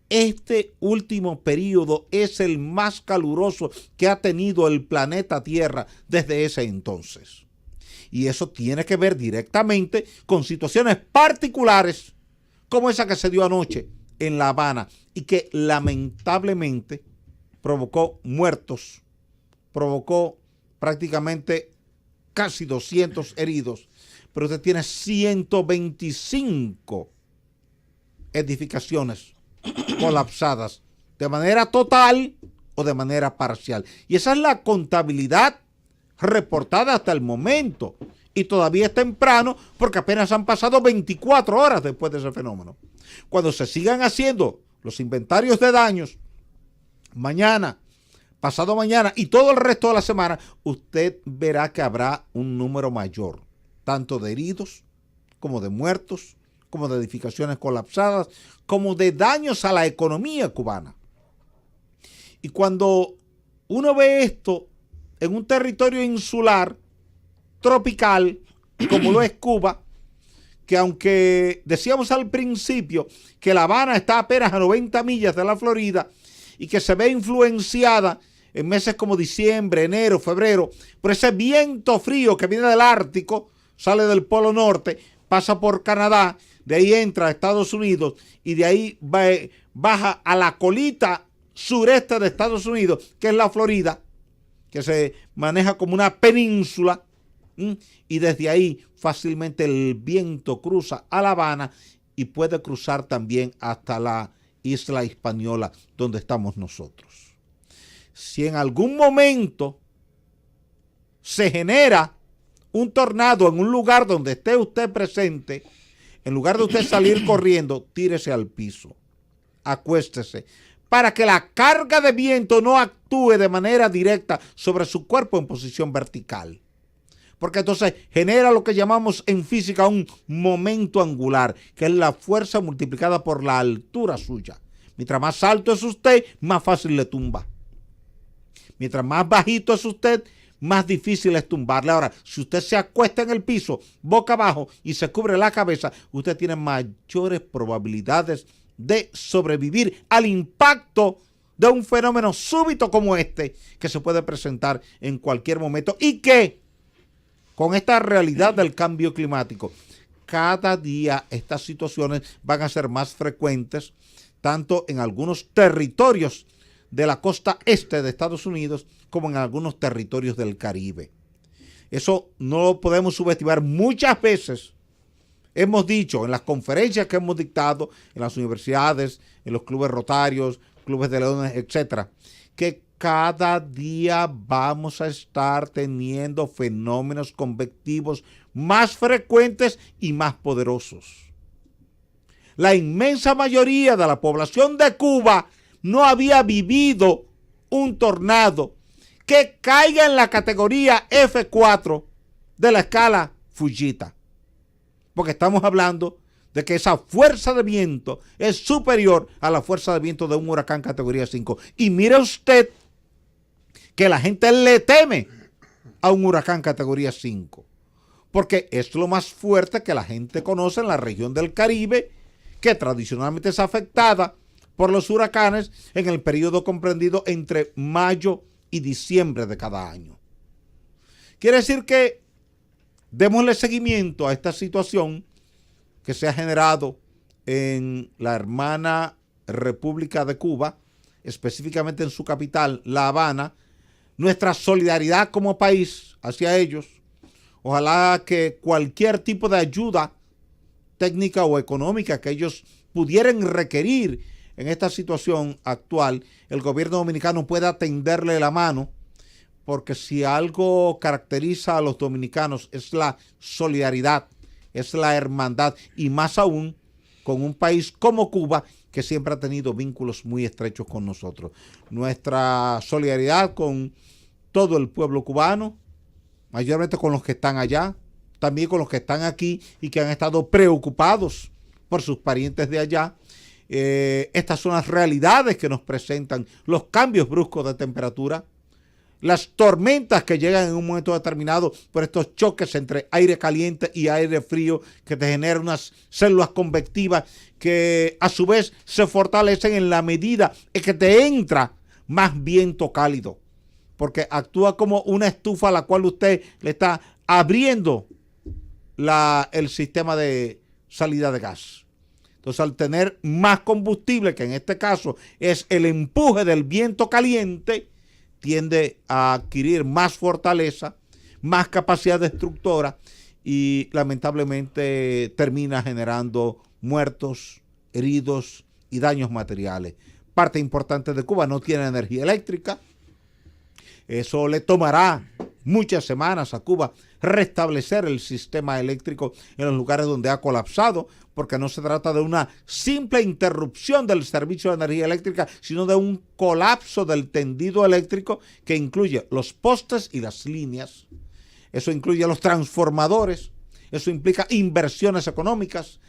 este último periodo es el más caluroso que ha tenido el planeta Tierra desde ese entonces. Y eso tiene que ver directamente con situaciones particulares como esa que se dio anoche en La Habana y que lamentablemente provocó muertos, provocó prácticamente casi 200 heridos, pero usted tiene 125 edificaciones colapsadas de manera total o de manera parcial. Y esa es la contabilidad reportada hasta el momento. Y todavía es temprano porque apenas han pasado 24 horas después de ese fenómeno. Cuando se sigan haciendo los inventarios de daños, mañana, pasado mañana y todo el resto de la semana, usted verá que habrá un número mayor, tanto de heridos como de muertos, como de edificaciones colapsadas, como de daños a la economía cubana. Y cuando uno ve esto en un territorio insular, tropical, como lo es Cuba, que aunque decíamos al principio que La Habana está apenas a 90 millas de la Florida y que se ve influenciada en meses como diciembre, enero, febrero, por ese viento frío que viene del Ártico, sale del Polo Norte, pasa por Canadá, de ahí entra a Estados Unidos y de ahí baja a la colita sureste de Estados Unidos, que es la Florida, que se maneja como una península, y desde ahí fácilmente el viento cruza a La Habana y puede cruzar también hasta la isla Hispaniola donde estamos nosotros. Si en algún momento se genera un tornado en un lugar donde esté usted presente, en lugar de usted salir corriendo, tírese al piso, acuéstese, para que la carga de viento no actúe de manera directa sobre su cuerpo en posición vertical. Porque entonces genera lo que llamamos en física un momento angular, que es la fuerza multiplicada por la altura suya. Mientras más alto es usted, más fácil le tumba. Mientras más bajito es usted, más difícil es tumbarle. Ahora, si usted se acuesta en el piso, boca abajo, y se cubre la cabeza, usted tiene mayores probabilidades de sobrevivir al impacto de un fenómeno súbito como este, que se puede presentar en cualquier momento y que, con esta realidad del cambio climático, cada día estas situaciones van a ser más frecuentes, tanto en algunos territorios de la costa este de Estados Unidos como en algunos territorios del Caribe. Eso no lo podemos subestimar. Muchas veces hemos dicho en las conferencias que hemos dictado en las universidades, en los clubes rotarios, clubes de leones, etcétera, que cada día vamos a estar teniendo fenómenos convectivos más frecuentes y más poderosos. la inmensa mayoría de la población de Cuba no había vivido un tornado que caiga en la categoría F4 de la escala Fujita. Porque estamos hablando de que esa fuerza de viento es superior a la fuerza de viento de un huracán categoría 5. Y mire usted que la gente le teme a un huracán categoría 5, porque es lo más fuerte que la gente conoce en la región del Caribe, que tradicionalmente es afectada por los huracanes en el periodo comprendido entre mayo y diciembre de cada año. Quiere decir que démosle seguimiento a esta situación que se ha generado en la hermana República de Cuba, específicamente en su capital, La Habana. Nuestra solidaridad como país hacia ellos. Ojalá que cualquier tipo de ayuda técnica o económica que ellos pudieran requerir en esta situación actual, el gobierno dominicano pueda tenderle la mano, porque si algo caracteriza a los dominicanos es la solidaridad, es la hermandad, y más aún con un país como Cuba, que siempre ha tenido vínculos muy estrechos con nosotros. Nuestra solidaridad con todo el pueblo cubano, mayormente con los que están allá, también con los que están aquí y que han estado preocupados por sus parientes de allá. Estas son las realidades que nos presentan los cambios bruscos de temperatura, las tormentas que llegan en un momento determinado por estos choques entre aire caliente y aire frío que te generan unas células convectivas que a su vez se fortalecen en la medida en que te entra más viento cálido, porque actúa como una estufa a la cual usted le está abriendo el sistema de salida de gas. Entonces, al tener más combustible, que en este caso es el empuje del viento caliente, tiende a adquirir más fortaleza, más capacidad destructora y lamentablemente termina generando muertos, heridos y daños materiales. Parte importante de Cuba no tiene energía eléctrica. Eso le tomará muchas semanas a Cuba restablecer el sistema eléctrico en los lugares donde ha colapsado, porque no se trata de una simple interrupción del servicio de energía eléctrica, sino de un colapso del tendido eléctrico que incluye los postes y las líneas. Eso incluye los transformadores, eso implica inversiones económicas.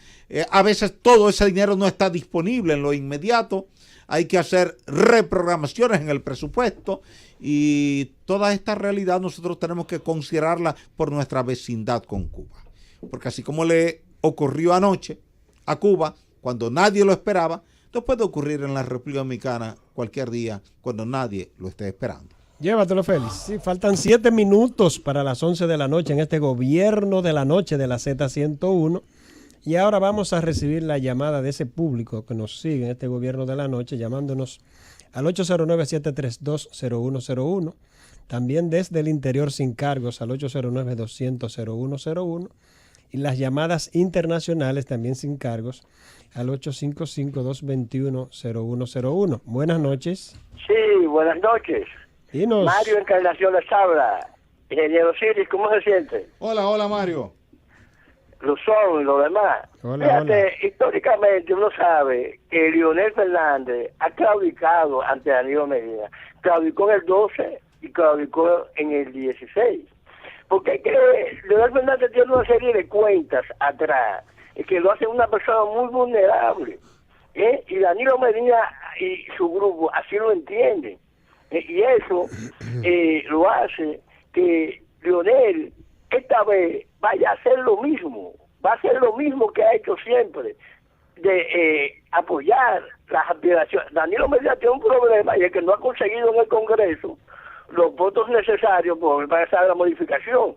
A veces todo ese dinero no está disponible en lo inmediato. Hay que hacer reprogramaciones en el presupuesto y toda esta realidad nosotros tenemos que considerarla por nuestra vecindad con Cuba. Porque así como le ocurrió anoche a Cuba, cuando nadie lo esperaba, esto puede ocurrir en la República Dominicana cualquier día, cuando nadie lo esté esperando.
Llévatelo, Félix. Sí, faltan 7 minutos para las 11 de la noche en este gobierno de la noche de la Z101. Y ahora vamos a recibir la llamada de ese público que nos sigue en este gobierno de la noche, llamándonos al 809-732-0101. También desde el interior sin cargos al 809-200-0101. Y las llamadas internacionales también sin cargos al 855-221-0101. Buenas noches.
Sí, buenas noches.
Dinos.
Mario Encarnación les habla. Ingeniero Siris, ¿cómo se siente?
Hola Mario.
Lo son, lo demás. Fíjate, históricamente uno sabe que Leonel Fernández ha claudicado ante Danilo Medina. Claudicó en el 12 y claudicó en el 16. Porque Leonel Fernández tiene una serie de cuentas atrás que lo hace una persona muy vulnerable. Y Danilo Medina y su grupo así lo entienden. Y eso lo hace que Leonel esta vez vaya a hacer lo mismo, va a hacer lo mismo que ha hecho siempre, de apoyar las aspiraciones. Danilo Medina tiene un problema y es que no ha conseguido en el Congreso los votos necesarios para hacer la modificación.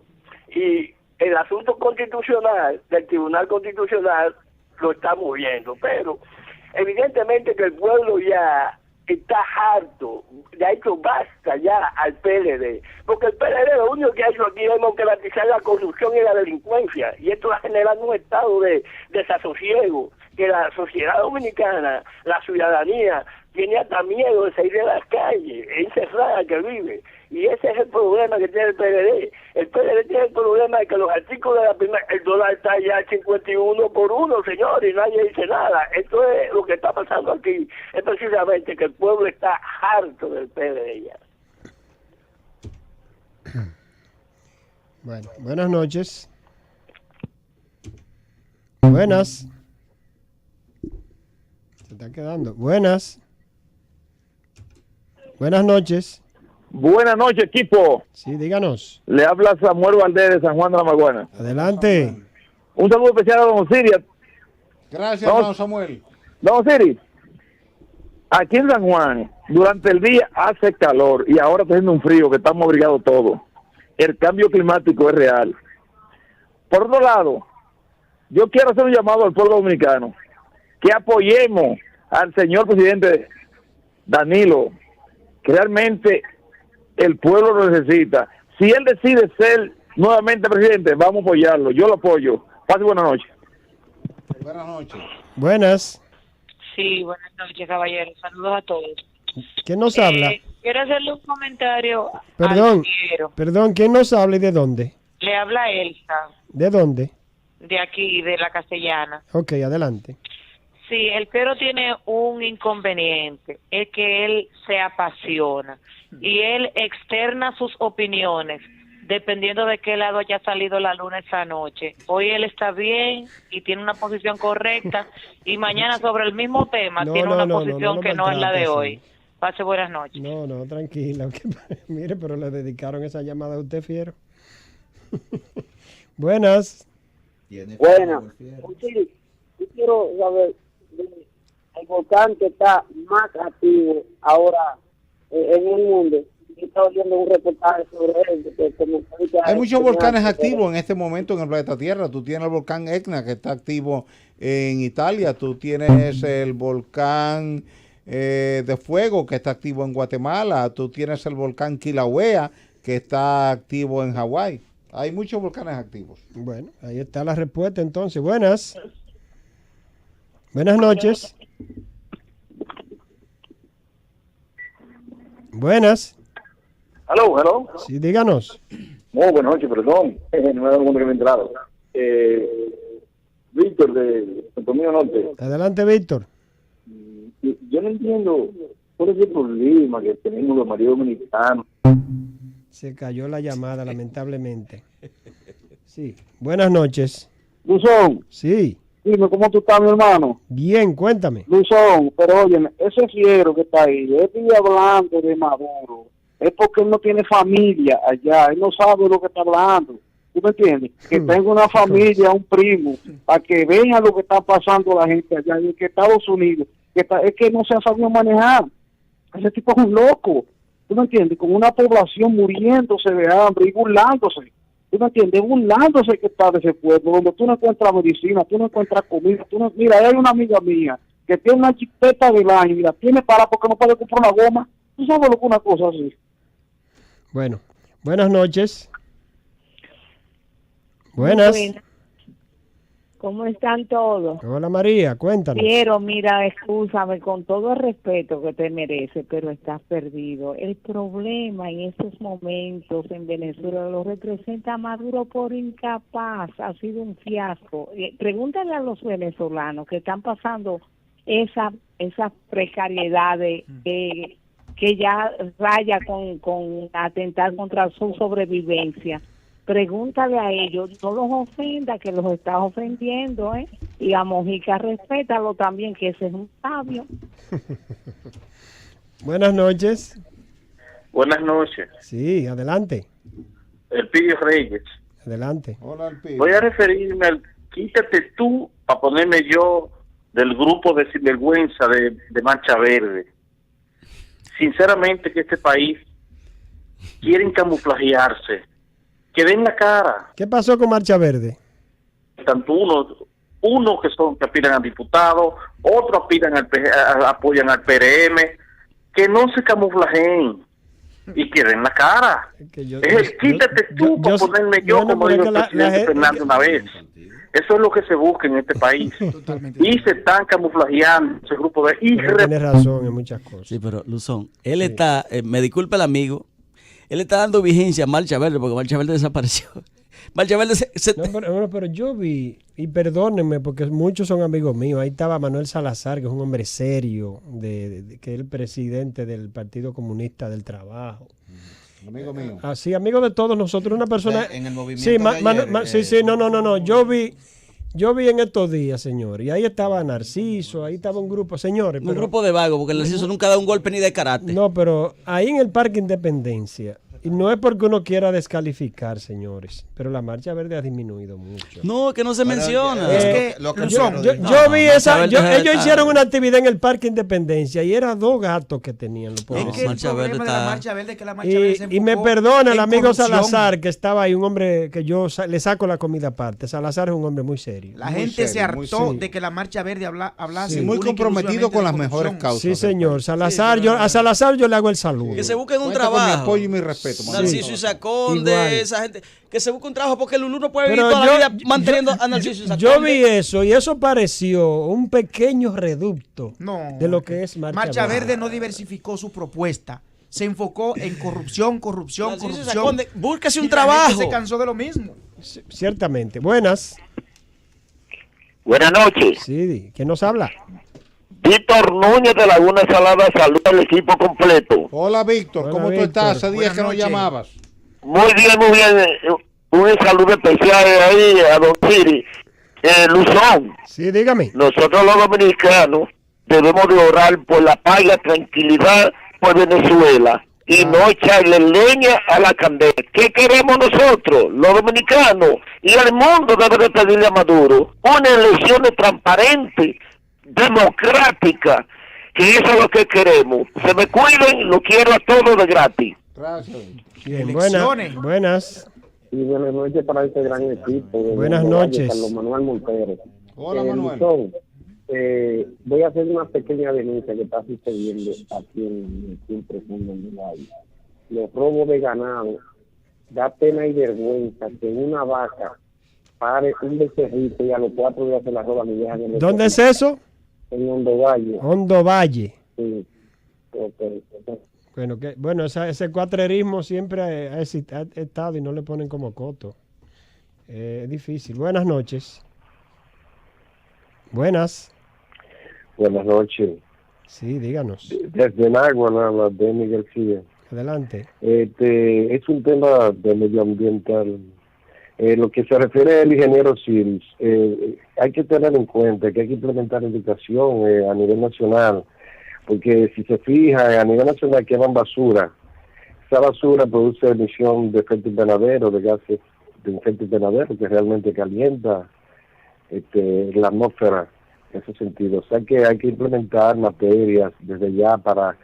Y el asunto constitucional del Tribunal Constitucional lo está moviendo, pero evidentemente que el pueblo ya está harto, le ha hecho basta ya al PLD, porque el PLD lo único que ha hecho aquí es democratizar la corrupción y la delincuencia, y esto va a generar un estado de desasosiego, que la sociedad dominicana, la ciudadanía, tiene hasta miedo de salir de las calles, encerrada que vive, y ese es el problema que tiene el PLD, El PLD tiene el problema de que los artículos de la primera, el dólar está ya 51 por 1, señor, y nadie dice nada. Esto es lo que está pasando aquí. Es precisamente que el pueblo está harto del PLD ya.
Bueno, buenas noches. Buenas. Se está quedando. Buenas. Buenas noches.
Buenas noches, equipo.
Sí, díganos.
Le habla Samuel Valdés de San Juan de la Maguana.
Adelante.
Un saludo especial a don Osiris.
Gracias, hermano Samuel.
Don Osiris, aquí en San Juan, durante el día hace calor y ahora está haciendo un frío que estamos obligados todos. El cambio climático es real. Por otro lado, yo quiero hacer un llamado al pueblo dominicano, que apoyemos al señor presidente Danilo, que realmente el pueblo lo necesita. Si él decide ser nuevamente presidente, vamos a apoyarlo. Yo lo apoyo. Pase buenas noches.
Buenas noches.
Buenas.
Sí, buenas noches, caballero. Saludos a todos.
¿Quién nos habla?
Quiero hacerle un comentario.
Perdón, ¿quién nos habla y de dónde?
Le habla Elsa,
¿De dónde?
de aquí, de la Castellana.
Ok, adelante.
Sí, el Pedro tiene un inconveniente, es que él se apasiona y él externa sus opiniones dependiendo de qué lado haya salido la luna esa noche. Hoy él está bien y tiene una posición correcta y mañana sobre el mismo tema tiene una posición que no es la de hoy. Pase buenas noches.
No, tranquila. Mire, pero le dedicaron esa llamada a usted, fiero. Buenas.
Buenas. Sí, yo quiero saber, el volcán que está más activo ahora en el mundo, yo estaba viendo un reportaje sobre él.
Hay muchos volcanes activos en este momento en el planeta Tierra. Tú tienes el volcán Etna, que está activo en Italia. Tú tienes el volcán de fuego, que está activo en Guatemala. Tú tienes el volcán Kilauea, que está activo en Hawái. Hay muchos volcanes activos.
Bueno, ahí está la respuesta entonces. Buenas. Buenas noches. Buenas.
Hello.
Sí, díganos.
Muy buenas noches, perdón. No me da cuenta que me he enterado. Víctor de Santo Domingo Norte.
Adelante, Víctor.
Yo no entiendo cuál es el problema que tenemos los maridos dominicanos.
Se cayó la llamada, lamentablemente. Sí. Buenas noches.
Luzón.
Sí.
Dime, ¿cómo tú estás, mi hermano?
Bien, cuéntame.
Luzón, pero óyeme, ese fiero que está ahí, él hablando de Maduro, es porque él no tiene familia allá, él no sabe lo que está hablando. ¿Tú me entiendes? Que tenga una familia, un primo, para que vean lo que está pasando la gente allá, y que Estados Unidos, es que no se ha sabido manejar. Ese tipo es un loco. ¿Tú me entiendes? Con una población muriéndose de hambre y burlándose. ¿Tú me entiendes? Burlándose que está de ese pueblo, donde tú no encuentras medicina, tú no encuentras comida. Mira, hay una amiga mía que tiene una chipeta del año y la tiene para porque no puede comprar una goma. ¿Tú sabes lo que una cosa así?
Bueno, buenas noches. Buenas.
¿Cómo están todos?
Hola María, cuéntanos.
Quiero, mira, escúchame, con todo el respeto que te merece, pero estás perdido. El problema en estos momentos en Venezuela lo representa Maduro por incapaz, ha sido un fiasco. Pregúntale a los venezolanos que están pasando esa precariedad que ya raya con atentar contra su sobrevivencia. Pregúntale a ellos, no los ofenda, que los estás ofendiendo, y a Mojica respétalo también, que ese es un sabio.
Buenas noches.
Buenas noches.
Sí, adelante.
El Pidio Reyes.
Adelante.
Hola, el Pidio.
Voy a referirme al quítate tú para ponerme yo del grupo de sinvergüenza de Mancha Verde. Sinceramente que este país quieren camuflajearse. Que den la cara.
¿Qué pasó con Marcha Verde?
Tanto unos que aspiran a diputados, otros apoyan al PRM, que no se camuflajeen y que den la cara. Quítate tú para ponerme yo, como dijo el presidente Fernández una vez. Eso es lo que se busca en este país. Y se están camuflajeando ese grupo de...
Tiene razón en muchas cosas.
Sí, pero Luzón, él está, me disculpa el amigo, Él está dando vigencia a Marcha Verde porque Marcha Verde desapareció. Marcha Verde
No, pero yo vi, y perdónenme porque muchos son amigos míos, ahí estaba Manuel Salazar, que es un hombre serio, que es el presidente del Partido Comunista del Trabajo.
Amigo mío.
Sí, amigo de todos nosotros, una persona...
En el movimiento
sí,
de ayer,
no, yo vi en estos días, señor, y ahí estaba Narciso, ahí estaba un grupo, señores.
Un grupo de vagos, porque Narciso nunca da un golpe ni de karate.
No, pero ahí en el Parque Independencia, y no es porque uno quiera descalificar, señores, pero la Marcha Verde ha disminuido mucho.
No, que no se menciona.
Es que yo vi esa, ellos hicieron una actividad en el Parque Independencia y eran 2 gatos que tenían los pobres.
Es que el problema de la Marcha Verde es que la Marcha Verde se
y me
enfocó
perdona el
en
amigo
corrupción.
Salazar, que estaba ahí, un hombre que yo le saco la comida aparte. Salazar es un hombre muy serio.
La gente se hartó de que la Marcha Verde hablase.
Sí, muy comprometido con las mejores causas.
Sí, señor. Salazar, a Salazar yo le hago el saludo.
Que se busquen un
Cuenta
trabajo.
con mi apoyo y mi respeto.
Narciso y Saconde,
Igual.
esa gente. Que se busque un trabajo porque Lulú no puede
Pero
vivir toda la vida manteniendo a Narciso y Saconde.
Yo vi eso y eso pareció un pequeño reducto de lo que es
Marcha Verde no diversificó su propuesta. Se enfocó en corrupción.
Saconde, búsquese un
y
trabajo.
La gente se cansó de lo mismo.
Ciertamente. Buenas.
Buenas noches.
Sí, ¿quién nos habla?
Víctor Núñez de Laguna Salada, salud al equipo completo.
Hola, Víctor, ¿cómo tú estás? Hace días que no llamabas.
Muy bien. Un saludo especial ahí a Don Siri. Luzón.
Sí, dígame.
Nosotros los dominicanos debemos de orar por la paz y la tranquilidad por Venezuela y no echarle leña a la candela. ¿Qué queremos nosotros, los dominicanos? Y el mundo debe de pedirle a Maduro unas elecciones transparentes, democráticas, que eso es lo que queremos. Se me cuiden, lo quiero a todos de gratis.
Gracias.
Bien, buenas.
Y buenas noches para este gran equipo.
Buenas noches.
Carlos Manuel Montero.
Hola, Manuel.
Luzón, voy a hacer una pequeña denuncia que está sucediendo aquí en el profundo del valle. Los robos de ganado, da pena y vergüenza que una vaca pare un becerrito y a los 4 días se la roban y dejan en el
¿Dónde es eso?
En Hondo Valle.
Hondo Valle.
Sí.
Bueno, ese cuatrerismo siempre ha estado y no le ponen como coto. Es difícil. Buenas noches. Buenas
noches.
Sí, díganos.
Desde Nagua, habla de Miguel García.
Adelante.
Es un tema de medioambiental. Lo que se refiere al ingeniero Siris, hay que tener en cuenta que hay que implementar educación a nivel nacional, porque si se fija a nivel nacional queman basura. Esa basura produce emisión de efecto invernadero, de gases de efecto invernadero, que realmente calienta la atmósfera en ese sentido. O sea que hay que implementar materias desde ya para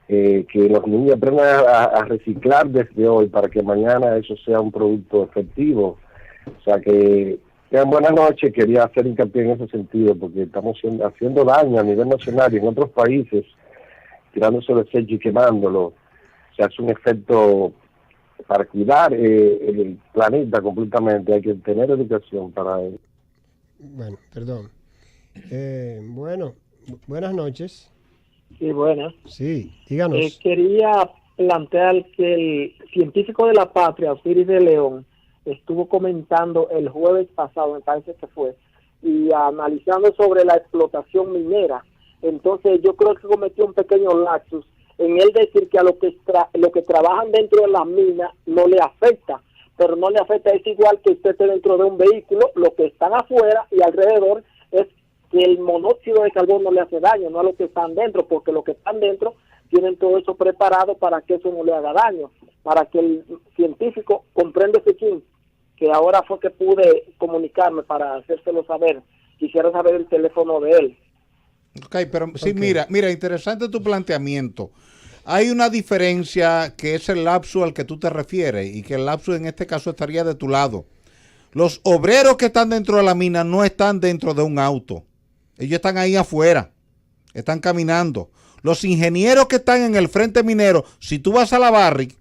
que los niños aprendan a reciclar desde hoy para que mañana eso sea un producto efectivo. O sea que buenas noches, quería hacer hincapié en ese sentido porque estamos haciendo daño a nivel nacional y en otros países tirándose desechos y quemándolo. O sea, es un efecto para cuidar el planeta completamente. Hay que tener educación para él.
Bueno, perdón. Buenas noches.
Sí, buenas.
Sí, díganos.
Quería plantear que el científico de la patria, Osiris de León, estuvo comentando el jueves pasado, me parece que fue, y analizando sobre la explotación minera. Entonces yo creo que cometió un pequeño lapsus en él decir que a lo que trabajan dentro de las minas no le afecta, pero no le afecta, es igual que usted esté dentro de un vehículo, lo que están afuera y alrededor es que el monóxido de carbono no le hace daño, no a los que están dentro, porque los que están dentro tienen todo eso preparado para que eso no le haga daño, para que el científico comprenda ese chin, que ahora fue que pude comunicarme para hacérselo saber. Quisiera saber el teléfono de él.
Ok, pero sí, mira, interesante tu planteamiento. Hay una diferencia que es el lapsus al que tú te refieres y que el lapsus en este caso estaría de tu lado. Los obreros que están dentro de la mina no están dentro de un auto. Ellos están ahí afuera, están caminando. Los ingenieros que están en el frente minero, si tú vas a la Barrick,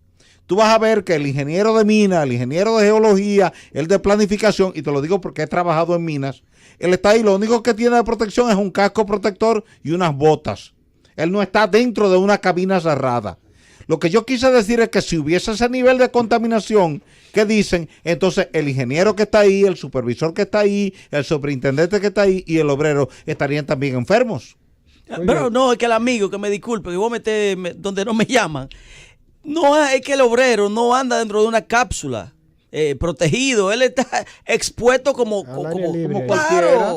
tú vas a ver que el ingeniero de mina, el ingeniero de geología, el de planificación, y te lo digo porque he trabajado en minas, él está ahí, lo único que tiene de protección es un casco protector y unas botas. Él no está dentro de una cabina cerrada. Lo que yo quise decir es que si hubiese ese nivel de contaminación que dicen, entonces el ingeniero que está ahí, el supervisor que está ahí, el superintendente que está ahí y el obrero estarían también enfermos.
Pero no, es que el amigo, que me disculpe, que voy a meter donde no me llaman. No, es que el obrero no anda dentro de una cápsula protegido. Él está expuesto como cualquiera.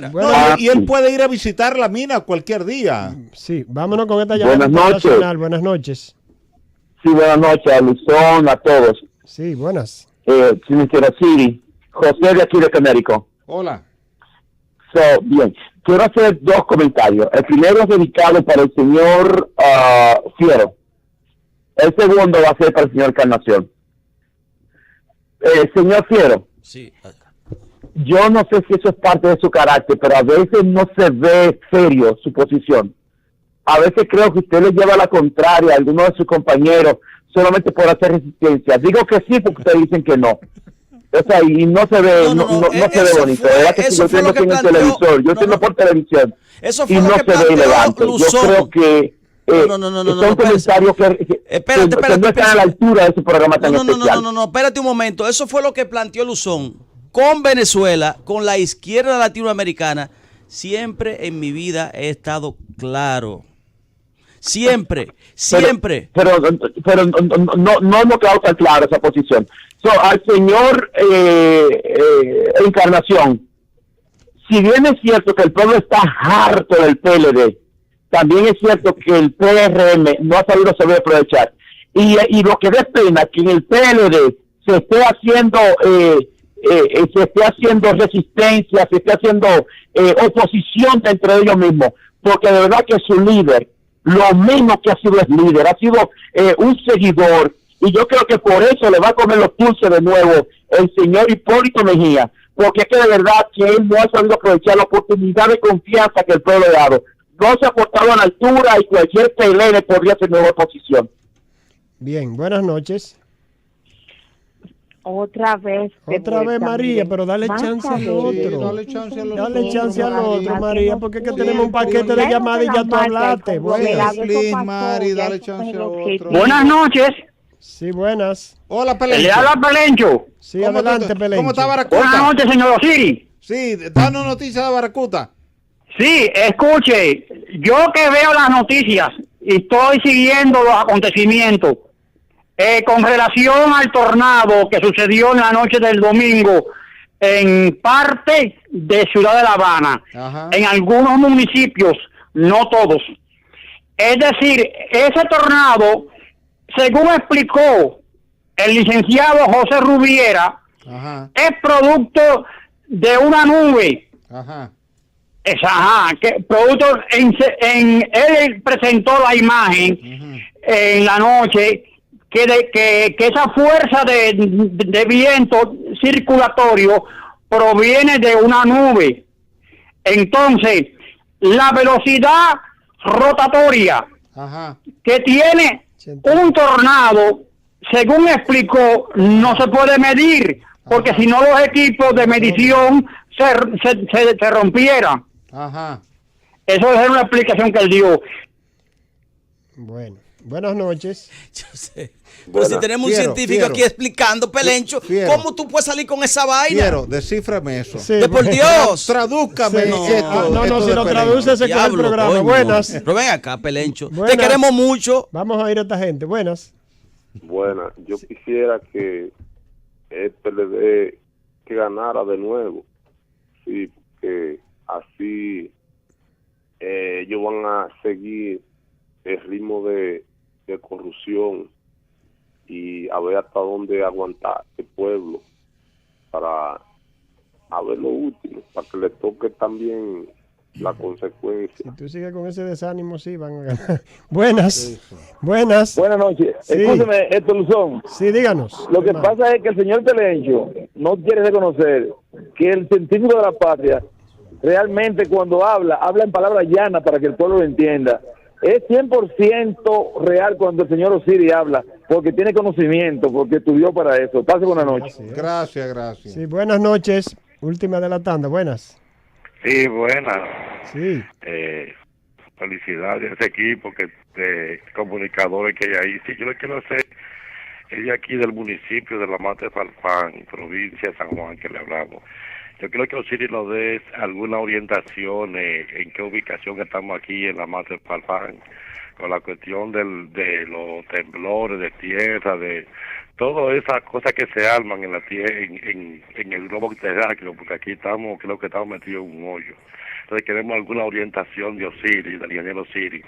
Bueno, y él puede ir a visitar la mina cualquier día.
Sí, vámonos con esta llamada
Buenas noches.
Buenas noches.
Sí, buenas noches a Luzón, a todos.
Sí, buenas.
Señora Siri, José de aquí de Canérico.
Hola.
Bien, quiero hacer dos comentarios. El primero es dedicado para el señor Fiero. El segundo va a ser para el señor Encarnación. Señor Fiero,
sí.
Yo no sé si eso es parte de su carácter, pero a veces no se ve serio su posición. A veces creo que usted le lleva a la contraria a alguno de sus compañeros solamente por hacer resistencia. Digo que sí porque ustedes dicen que no. O sea, y no se ve, no se ve bonito. ¿Verdad que si yo tengo en el televisor, yo tengo por televisión y no se ve elegante? Yo creo que son comentarios que no están a la altura de ese programa tan especial.
No, espérate un momento. Eso fue lo que planteó Luzón. Con Venezuela, con la izquierda latinoamericana, siempre en mi vida he estado claro. Siempre.
Pero no me quedó tan claro esa posición. Al señor Encarnación, si bien es cierto que el pueblo está harto del PLD, también es cierto que el PRM no ha sabido saber aprovechar. Y lo que da pena que en el PLD se esté haciendo resistencia, se esté haciendo oposición entre ellos mismos, porque de verdad que su líder, lo menos que ha sido es líder, ha sido un seguidor, y yo creo que por eso le va a comer los dulces de nuevo el señor Hipólito Mejía, porque es que de verdad que él no ha sabido aprovechar la oportunidad de confianza que el pueblo le ha dado. No se ha portado a la altura y cualquier PLD podría ser nueva oposición.
Bien, buenas noches.
Otra vez
María, pero dale chance al otro.
Dale chance al
otro, María, porque es que tenemos un paquete de llamadas y ya tú hablaste.
Buenas
noches.
Sí, buenas.
Hola, Pelencho.
Le habla Pelencho.
Sí, adelante, Pelencho.
¿Cómo está Baracuta?
Buenas noches, señor Osiris.
Sí, danos noticias de Baracuta.
Sí, escuche, yo que veo las noticias y estoy siguiendo los acontecimientos con relación al tornado que sucedió en la noche del domingo en parte de Ciudad de La Habana, en algunos municipios, no todos. Es decir, ese tornado, según explicó el licenciado José Rubiera, es producto de una nube. Que producto él presentó la imagen en la noche que esa fuerza de viento circulatorio proviene de una nube. Entonces, la velocidad rotatoria que tiene un tornado, según explicó, no se puede medir, porque si no los equipos de medición se rompieran. Eso es una explicación que él dio.
Bueno, buenas noches.
Yo sé. Pero si tenemos un científico aquí explicando, Pelencho, ¿cómo tú puedes salir con esa vaina?
Fiero, descíframe eso.
Sí,
¡De por Dios!
Tradúzcame esto.
No, si lo traduce se queda el programa.
Coño.
Buenas.
Pero ven acá, Pelencho.
Buenas.
Te queremos mucho.
Vamos a ir a esta gente. Buenas.
Buenas. Yo quisiera que el PLD que ganara de nuevo. Sí, que así ellos van a seguir el ritmo de corrupción y a ver hasta dónde aguantar el pueblo para a ver lo último, para que le toque también la consecuencia.
Si tú sigues con ese desánimo, sí, van a ganar. Buenas. Buenas
noches.
Sí.
Escúcheme, Héctor Luzón.
Sí, díganos.
Lo que pasa es que el señor Pelencho no quiere reconocer que el científico de la patria realmente cuando habla en palabras llanas para que el pueblo lo entienda. Es 100% real cuando el señor Osiris habla, porque tiene conocimiento, porque estudió para eso. Pase buenas noches.
Gracias.
Sí, buenas noches. Última de la tanda, buenas.
Sí, buenas.
Sí.
Felicidades a ese equipo de comunicadores que hay ahí. Sí, yo lo quiero hacer es de aquí del municipio de La Mata de Farfán, provincia de San Juan, que le hablamos. Yo quiero que Osiris nos dé alguna orientación en qué ubicación estamos aquí en La Mata de Farfán, con la cuestión de los temblores de tierra, de todas esas cosas que se arman en la tierra, en el globo terráqueo, porque aquí creo que estamos metidos en un hoyo. Entonces queremos alguna orientación de Osiris, del ingeniero Osiris,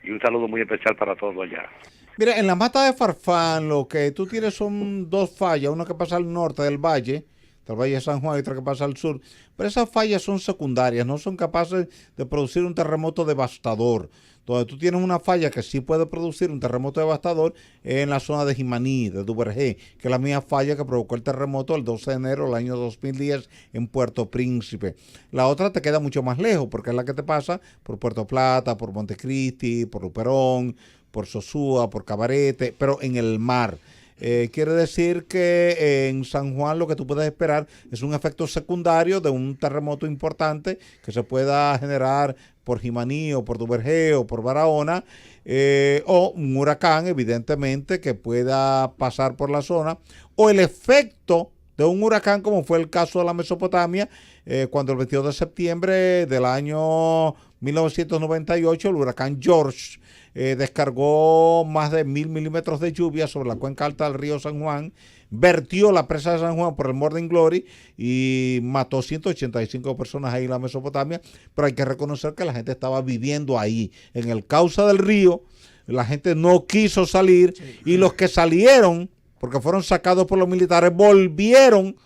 y un saludo muy especial para todos allá.
Mira, en La Mata de Farfán lo que tú tienes son dos fallas, una que pasa al norte del valle de San Juan y otra que pasa al sur, pero esas fallas son secundarias, no son capaces de producir un terremoto devastador. Donde tú tienes una falla que sí puede producir un terremoto devastador en la zona de Jimaní, de Duvergé, que es la misma falla que provocó el terremoto el 12 de enero del año 2010 en Puerto Príncipe. La otra te queda mucho más lejos, porque es la que te pasa por Puerto Plata, por Montecristi, por Luperón, por Sosúa, por Cabarete, pero en el mar. Quiere decir que en San Juan lo que tú puedes esperar es un efecto secundario de un terremoto importante que se pueda generar por Jimaní o por Duvergé o por Barahona, o un huracán evidentemente que pueda pasar por la zona, o el efecto de un huracán como fue el caso de la Mesopotamia, cuando el 22 de septiembre del año 1998 el huracán George descargó más de 1.000 milímetros de lluvia sobre la cuenca alta del río San Juan, vertió la presa de San Juan por el Morning Glory y mató 185 personas ahí en la Mesopotamia, pero hay que reconocer que la gente estaba viviendo ahí, en el cauce del río, la gente no quiso salir, y los que salieron, porque fueron sacados por los militares, volvieron,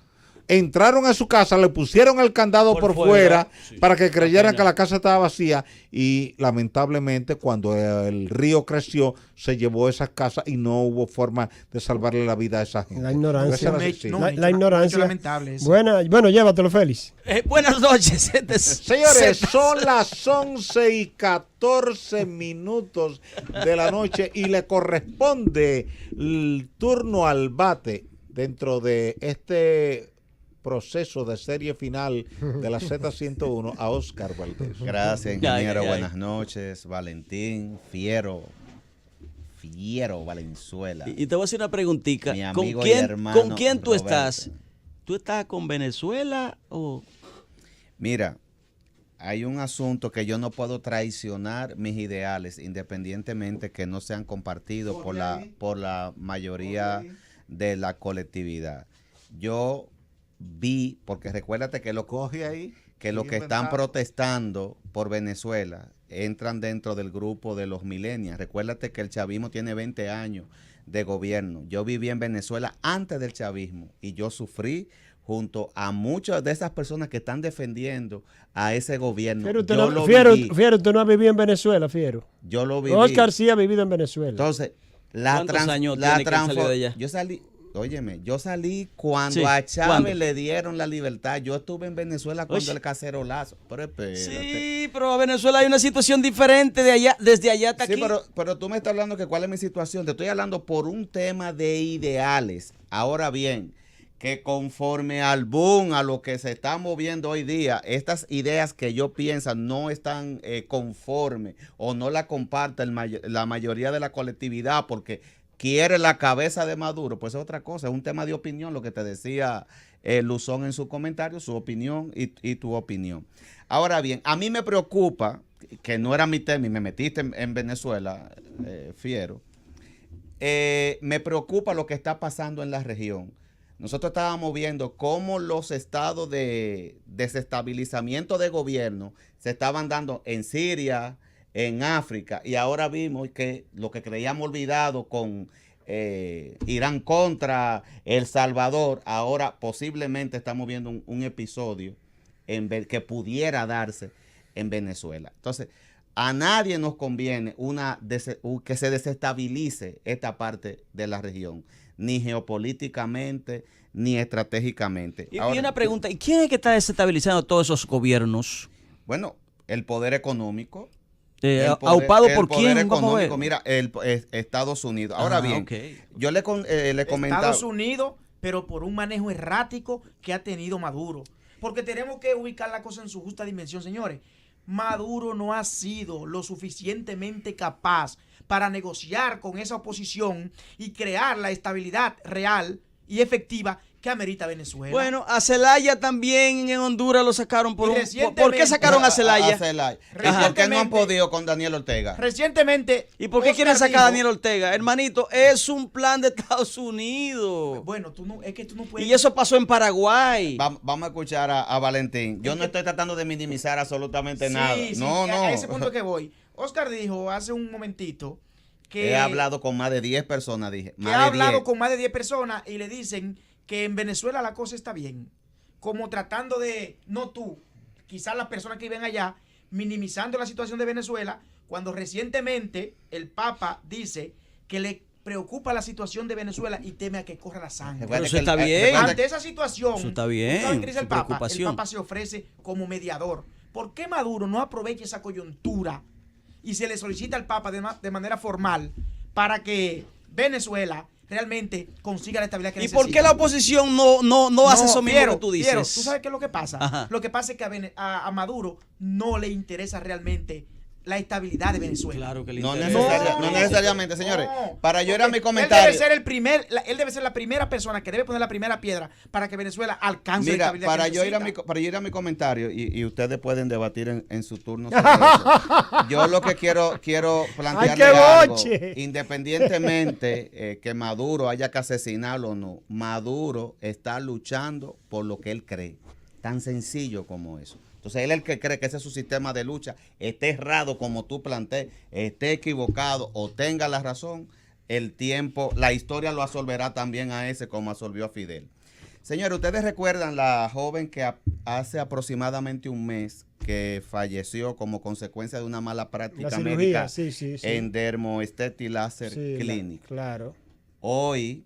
entraron a su casa, le pusieron el candado por fuera sí, para que creyeran que la casa estaba vacía, y lamentablemente cuando el río creció se llevó esas casas y no hubo forma de salvarle la vida a esa gente.
La ignorancia. La
ignorancia.
Lamentable eso. Bueno, llévatelo, Félix.
Buenas noches.
Señores, son las 11:14 de la noche y le corresponde el turno al bate dentro de este proceso de serie final de la Z101 a Oscar Valdés.
Gracias, ingeniero. Buenas noches, Valentín, Fiero Valenzuela.
Y te voy a hacer una preguntita.
Mi amigo y hermano
¿Con quién tú
Roberto.
estás? ¿Tú estás con Venezuela o...?
Mira, hay un asunto que yo no puedo traicionar mis ideales, independientemente que no sean compartidos por la mayoría de la colectividad. Yo vi, porque recuérdate que los que están protestando por Venezuela entran dentro del grupo de los millennials. Recuérdate que el chavismo tiene 20 años de gobierno. Yo viví en Venezuela antes del chavismo y yo sufrí junto a muchas de esas personas que están defendiendo a ese gobierno.
Fiero, usted no ha vivido en Venezuela, Fiero.
Yo lo viví.
Oscar sí ha vivido en Venezuela.
Entonces,
¿cuántos años tiene que salió de allá?
Yo salí cuando a Chávez le dieron la libertad. Yo estuve en Venezuela cuando el cacerolazo. Pero espérate.
Sí, pero a Venezuela hay una situación diferente de allá, desde allá hasta aquí.
Sí, pero tú me estás hablando que cuál es mi situación. Te estoy hablando por un tema de ideales. Ahora bien, que conforme al boom, a lo que se está moviendo hoy día, estas ideas que yo pienso no están conformes o no la comparte la mayoría de la colectividad porque quiere la cabeza de Maduro, pues es otra cosa, es un tema de opinión, lo que te decía Luzón en su comentario, su opinión y tu opinión. Ahora bien, a mí me preocupa, que no era mi tema y me metiste en Venezuela, Fiero, me preocupa lo que está pasando en la región. Nosotros estábamos viendo cómo los estados de desestabilizamiento de gobierno se estaban dando en Siria, en África, y ahora vimos que lo que creíamos olvidado con Irán contra El Salvador, ahora posiblemente estamos viendo un episodio que pudiera darse en Venezuela. Entonces, a nadie nos conviene que se desestabilice esta parte de la región, ni geopolíticamente, ni estratégicamente.
Y una pregunta, ¿y quién es que está desestabilizando todos esos gobiernos?
Bueno, el poder económico.
¿Aupado por quién?
Económico, mira, Estados Unidos. Ahora bien, yo le comentaba.
Estados Unidos, pero por un manejo errático que ha tenido Maduro. Porque tenemos que ubicar la cosa en su justa dimensión, señores. Maduro no ha sido lo suficientemente capaz para negociar con esa oposición y crear la estabilidad real y efectiva que amerita Venezuela.
Bueno, a Zelaya también en Honduras lo sacaron por un... ¿Por qué sacaron a Zelaya?
¿Por qué no han podido con Daniel Ortega?
Recientemente...
¿Y por qué quieren sacar a Daniel Ortega? Hermanito, es un plan de Estados Unidos.
Bueno, es que tú no puedes...
Y eso pasó en Paraguay.
Vamos a escuchar a Valentín. Yo no estoy tratando de minimizar absolutamente nada. No.
A ese punto que voy. Oscar dijo hace un momentito que...
He hablado con más de 10 personas, dije.
Que ha hablado con más de 10 personas y le dicen que en Venezuela la cosa está bien. Como tratando de, no tú, quizás las personas que viven allá, minimizando la situación de Venezuela, cuando recientemente el Papa dice que le preocupa la situación de Venezuela y teme a que corra la sangre.
Pero eso está bien.
Ante esa situación,
eso está bien.
¿saben qué dice el Papa? El Papa se ofrece como mediador. ¿Por qué Maduro no aprovecha esa coyuntura y se le solicita al Papa de manera formal para que Venezuela realmente consiga la estabilidad que necesita?
¿Y por qué la oposición no hace eso mismo que tú dices?
Piero, ¿tú sabes qué es lo que pasa? Ajá. Lo que pasa es que a Maduro no le interesa realmente la estabilidad de Venezuela.
Claro que le
no
interesa.
necesariamente, señores. Para yo ir a mi comentario.
Él debe ser la primera persona que debe poner la primera piedra para que Venezuela alcance la estabilidad
para
que
yo
necesita.
para ir a mi comentario, y ustedes pueden debatir en su turno sobre eso. Yo lo que quiero plantearle algo, independientemente que Maduro haya que asesinarlo o no, Maduro está luchando por lo que él cree. Tan sencillo como eso. Entonces él es el que cree que ese es su sistema de lucha, esté errado como tú planteas, esté equivocado o tenga la razón, el tiempo, la historia lo absolverá también a ese como absolvió a Fidel. Señores, ustedes recuerdan la joven que hace aproximadamente un mes que falleció como consecuencia de una mala práctica médica en Dermoesthetic Laser Clinic.
Claro.
Hoy,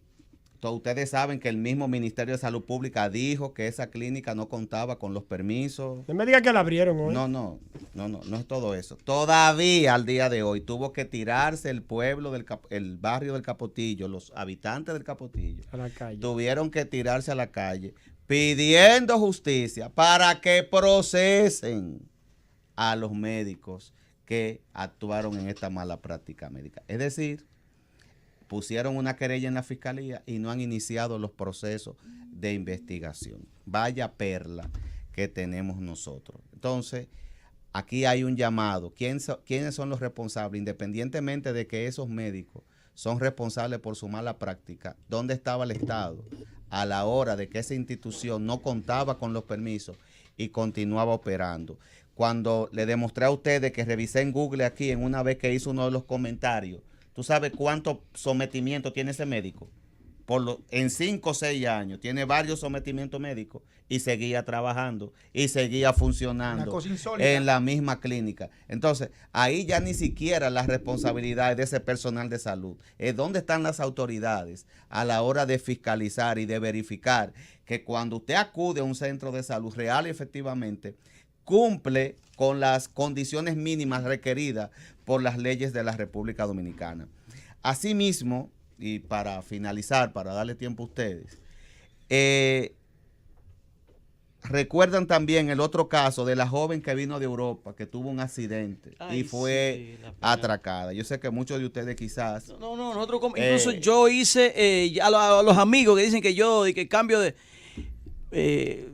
ustedes saben que el mismo Ministerio de Salud Pública dijo que esa clínica no contaba con los permisos.
No me diga que la abrieron hoy.
No es todo eso. Todavía al día de hoy tuvo que tirarse el pueblo el barrio del Capotillo, los habitantes del Capotillo.
A la calle.
Tuvieron que tirarse a la calle pidiendo justicia para que procesen a los médicos que actuaron en esta mala práctica médica. Es decir, pusieron una querella en la fiscalía y no han iniciado los procesos de investigación. Vaya perla que tenemos nosotros. Entonces, aquí hay un llamado. ¿Quiénes son los responsables? Independientemente de que esos médicos son responsables por su mala práctica, ¿dónde estaba el Estado a la hora de que esa institución no contaba con los permisos y continuaba operando? Cuando le demostré a ustedes que revisé en Google aquí, en una vez que hizo uno de los comentarios, ¿tú sabes cuánto sometimiento tiene ese médico? En 5 o 6 años tiene varios sometimientos médicos y seguía trabajando y seguía funcionando en la misma clínica. Entonces, ahí ya ni siquiera la responsabilidad de ese personal de salud. ¿Dónde están las autoridades a la hora de fiscalizar y de verificar que cuando usted acude a un centro de salud real y efectivamente cumple con las condiciones mínimas requeridas por las leyes de la República Dominicana? Asimismo, y para finalizar, para darle tiempo a ustedes, recuerdan también el otro caso de la joven que vino de Europa, que tuvo un accidente y fue atracada. Yo sé que muchos de ustedes quizás...
Nosotros incluso yo hice, a los amigos que dicen que que cambio de...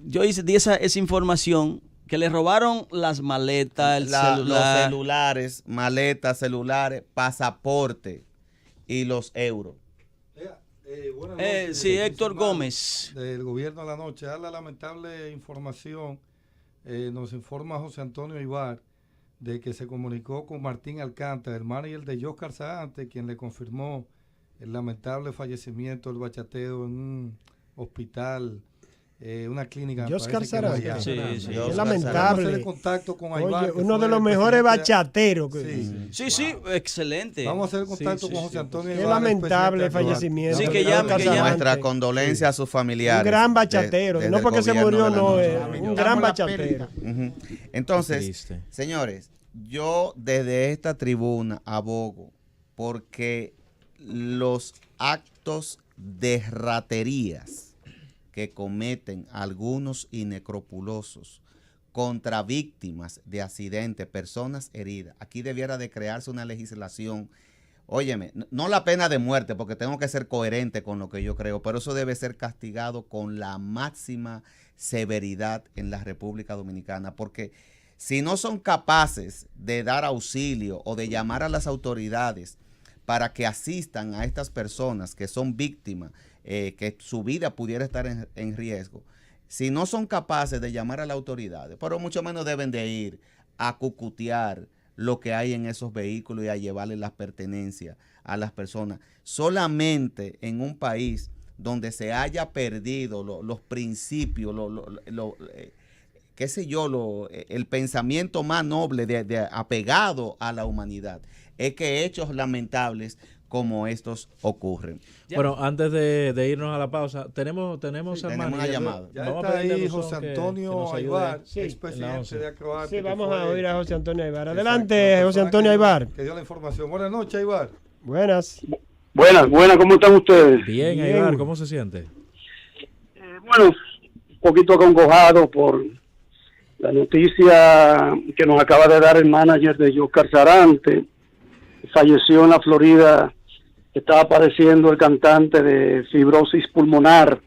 yo di esa información, que le robaron las maletas,
los celulares, maletas, celulares, pasaporte y los euros.
Buenas noches,
sí, Héctor Gómez.
Del gobierno de la noche. A la lamentable información, nos informa José Antonio Ibar de que se comunicó con Martín Alcántara, el manager de Oscar Saante, quien le confirmó el lamentable fallecimiento del bachateo en un hospital, una clínica.
Oscar Saante.
Sí,
es lamentable.
Contacto con
Oye, uno de los mejores bachateros.
Sí, excelente.
Vamos a hacer contacto con José Antonio.
Es lamentable el fallecimiento.
Sí, que llame.
Nuestra condolencia a sus familiares.
Un gran bachatero. No porque se murió, no. Un gran bachatero.
Entonces, señores, yo desde esta tribuna abogo porque los actos de raterías que cometen algunos inecropulosos contra víctimas de accidentes, personas heridas. Aquí debiera de crearse una legislación. Óyeme, no la pena de muerte, porque tengo que ser coherente con lo que yo creo, pero eso debe ser castigado con la máxima severidad en la República Dominicana, porque si no son capaces de dar auxilio o de llamar a las autoridades para que asistan a estas personas que son víctimas, que su vida pudiera estar en riesgo, si no son capaces de llamar a las autoridades, pero mucho menos deben de ir a cucutear lo que hay en esos vehículos y a llevarle las pertenencias a las personas. Solamente en un país donde se haya perdido los principios, qué sé yo, el pensamiento más noble de apegado a la humanidad, es que hechos lamentables como estos ocurren.
Bueno, antes de irnos a la pausa, tenemos
una llamada.
Ya está ahí José Antonio Aybar, expresidente de Acroarte.
Sí, vamos a oír a José Antonio Aybar. Adelante, José Antonio Aybar.
Que dio la información. Buenas noches, Aybar.
Buenas.
Buenas, ¿cómo están ustedes?
Bien, Aybar, ¿cómo se siente?
Bueno, un poquito acongojado por la noticia que nos acaba de dar el manager de Oscar Sarante. Falleció en la Florida. Estaba padeciendo el cantante de fibrosis pulmonar.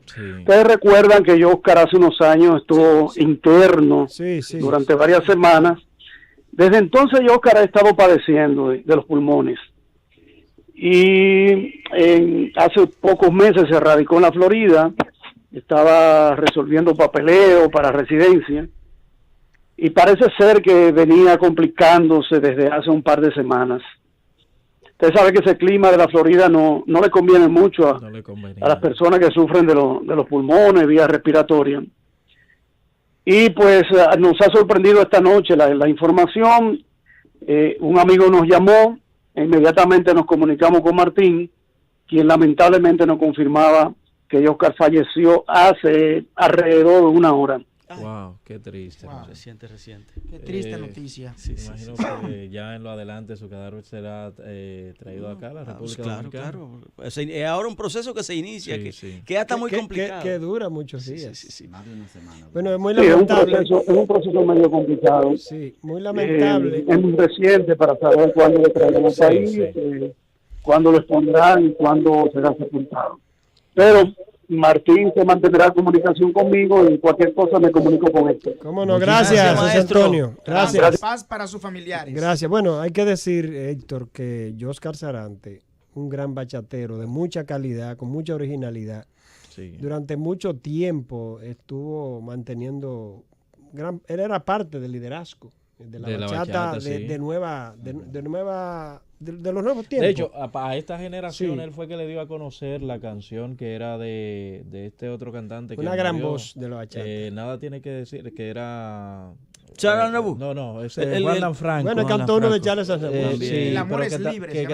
Sí. Ustedes recuerdan que Oscar hace unos años estuvo interno durante varias semanas. Desde entonces Oscar ha estado padeciendo de los pulmones. Y hace pocos meses se radicó en la Florida. Estaba resolviendo papeleo para residencia. Y parece ser que venía complicándose desde hace un par de semanas. Usted sabe que ese clima de la Florida no le conviene mucho a las personas que sufren de los pulmones, vías respiratorias. Y pues nos ha sorprendido esta noche la información. Un amigo nos llamó, e inmediatamente nos comunicamos con Martín, quien lamentablemente nos confirmaba que Oscar falleció hace alrededor de una hora.
Wow, qué triste.
Wow.
Reciente.
Qué triste noticia.
Sí, imagino que ya en lo adelante su cadáver será traído acá a la República Dominicana.
Claro. Es ahora un proceso que se inicia, que ya está muy complicado.
Que dura muchos días.
Sí. Más de una semana.
Bueno, es muy lamentable.
Es un proceso medio complicado.
Sí, muy lamentable.
Es muy reciente para saber cuándo lo traerán al país, cuándo lo expondrán y cuándo será sepultado. Pero Martín se mantendrá en comunicación conmigo y cualquier cosa me comunico con él.
¿Cómo no? Gracias, José Antonio. Gracias.
Paz para sus familiares.
Gracias. Bueno, hay que decir, Héctor, que Oscar Sarante, un gran bachatero de mucha calidad, con mucha originalidad, durante mucho tiempo estuvo manteniendo él era parte del liderazgo de la bachata de los nuevos tiempos.
De hecho, a esta generación él fue que le dio a conocer la canción que era de este otro cantante.
Una gran voz de la bachata.
Nada tiene que decir que era...
Charles Aznavour.
No, ese es Juan Franco.
Bueno, cantó uno de Charles Aznavour.
El amor es libre.
Él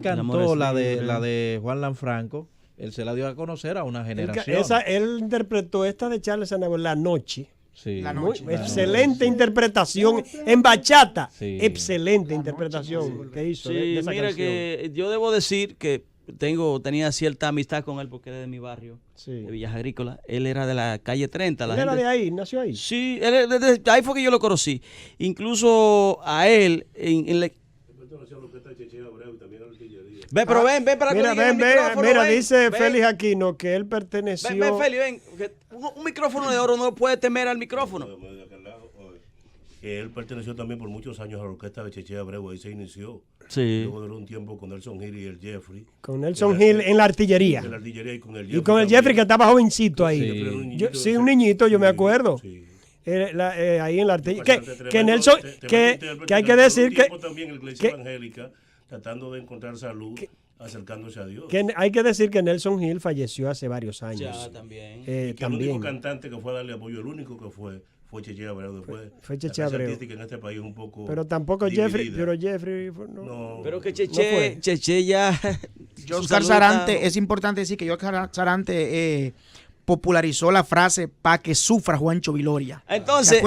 cantó la de Juan Lanfranco. Él se la dio a conocer a una generación.
Él interpretó esta de Charles Aznavour, La Noche.
Sí.
Excelente interpretación en bachata. Excelente interpretación que hizo de esa
mira
canción.
Que yo debo decir que tenía cierta amistad con él porque era de mi barrio, de Villas Agrícolas. Él era de la calle 30.
¿Él era de ahí? ¿Nació ahí?
Sí, ahí fue que yo lo conocí. Incluso a él Ven para acá.
Mira, dice Félix Aquino que él perteneció.
Ven, Félix, ven. Un micrófono de oro no puede temer al micrófono.
Que él perteneció también por muchos años a la orquesta de Cheche Abreu, ahí se inició.
Sí.
Luego duró un tiempo con Nelson Hill y el Jeffrey.
Con Nelson Hill en la artillería.
En la artillería y con el
Jeffrey. Y con el Jeffrey que estaba jovencito ahí. Sí, un niñito, yo me acuerdo. Sí. Ahí en la artillería. Que Nelson, que hay que decir que
también en la iglesia evangélica, tratando de encontrar salud, acercándose a Dios.
Que hay que decir que Nelson Hill falleció hace varios años.
Ya, también.
Y que el único cantante que fue a darle apoyo, el único que fue Cheche Abreu. Después,
fue Cheche Abreu.
En este país un poco
pero tampoco dividida. Jeffrey no.
Pero que Cheche ya...
Oscar Sarante, es importante decir que Oscar Sarante popularizó la frase "pa' que sufra Juancho Viloria".
Entonces,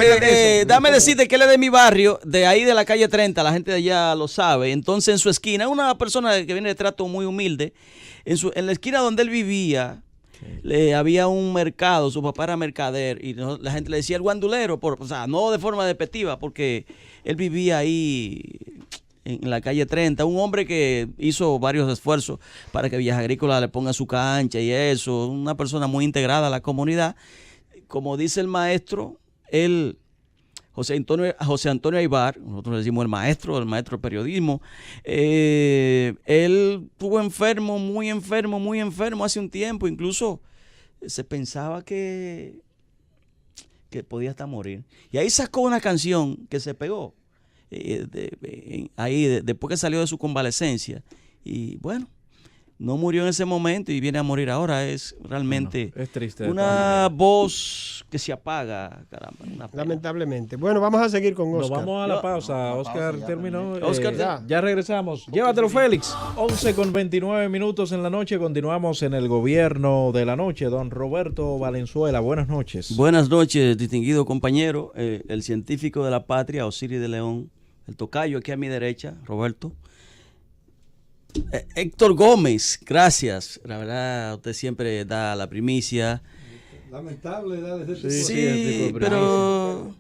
dame decirte que él es de mi barrio, de ahí de la calle 30, la gente de allá lo sabe. Entonces, en su esquina, una persona que viene de trato muy humilde, en la esquina donde él vivía, había un mercado, su papá era mercader y la gente le decía el guandulero, o sea, no de forma despectiva, porque él vivía ahí en la calle 30, un hombre que hizo varios esfuerzos para que Villas Agrícolas le ponga su cancha y eso, una persona muy integrada a la comunidad. Como dice el maestro, José Antonio Aybar, nosotros le decimos el maestro de periodismo, él estuvo enfermo, muy enfermo hace un tiempo, incluso se pensaba que podía hasta morir. Y ahí sacó una canción que se pegó, después que salió de su convalecencia, y bueno, no murió en ese momento y viene a morir ahora. Es realmente
es triste,
una voz que se apaga, caramba.
Lamentablemente. Bueno, vamos a seguir con Oscar.
Nos vamos a la pausa. Oscar terminó.
Oscar,
ya regresamos. Llévatelo, Félix. 11:29 en la noche. Continuamos en el gobierno de la noche. Don Roberto Valenzuela, buenas noches.
Buenas noches, distinguido compañero, el científico de la patria, Osiris de León, el tocayo aquí a mi derecha, Roberto. Héctor Gómez, gracias. La verdad, usted siempre da la primicia.
Lamentable edad de ese
Sí, pero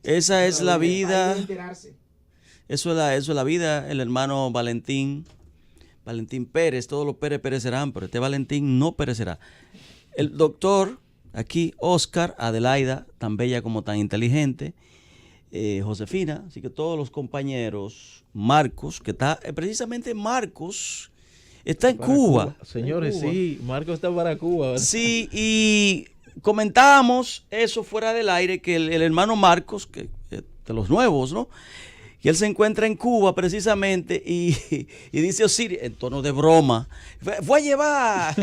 esa es la vida. Eso es la vida. El hermano Valentín Pérez, todos los Pérez perecerán, pero este Valentín no perecerá. El doctor, aquí, Oscar, Adelaida, tan bella como tan inteligente, Josefina, así que todos los compañeros, Marcos, que está, precisamente Marcos, está en Cuba.
Señores, sí, Marcos está para Cuba, ¿verdad?
Sí, y comentábamos eso fuera del aire, que el hermano Marcos, que de los nuevos, ¿no? Y él se encuentra en Cuba precisamente y dice Osiris, en tono de broma, fue a llevar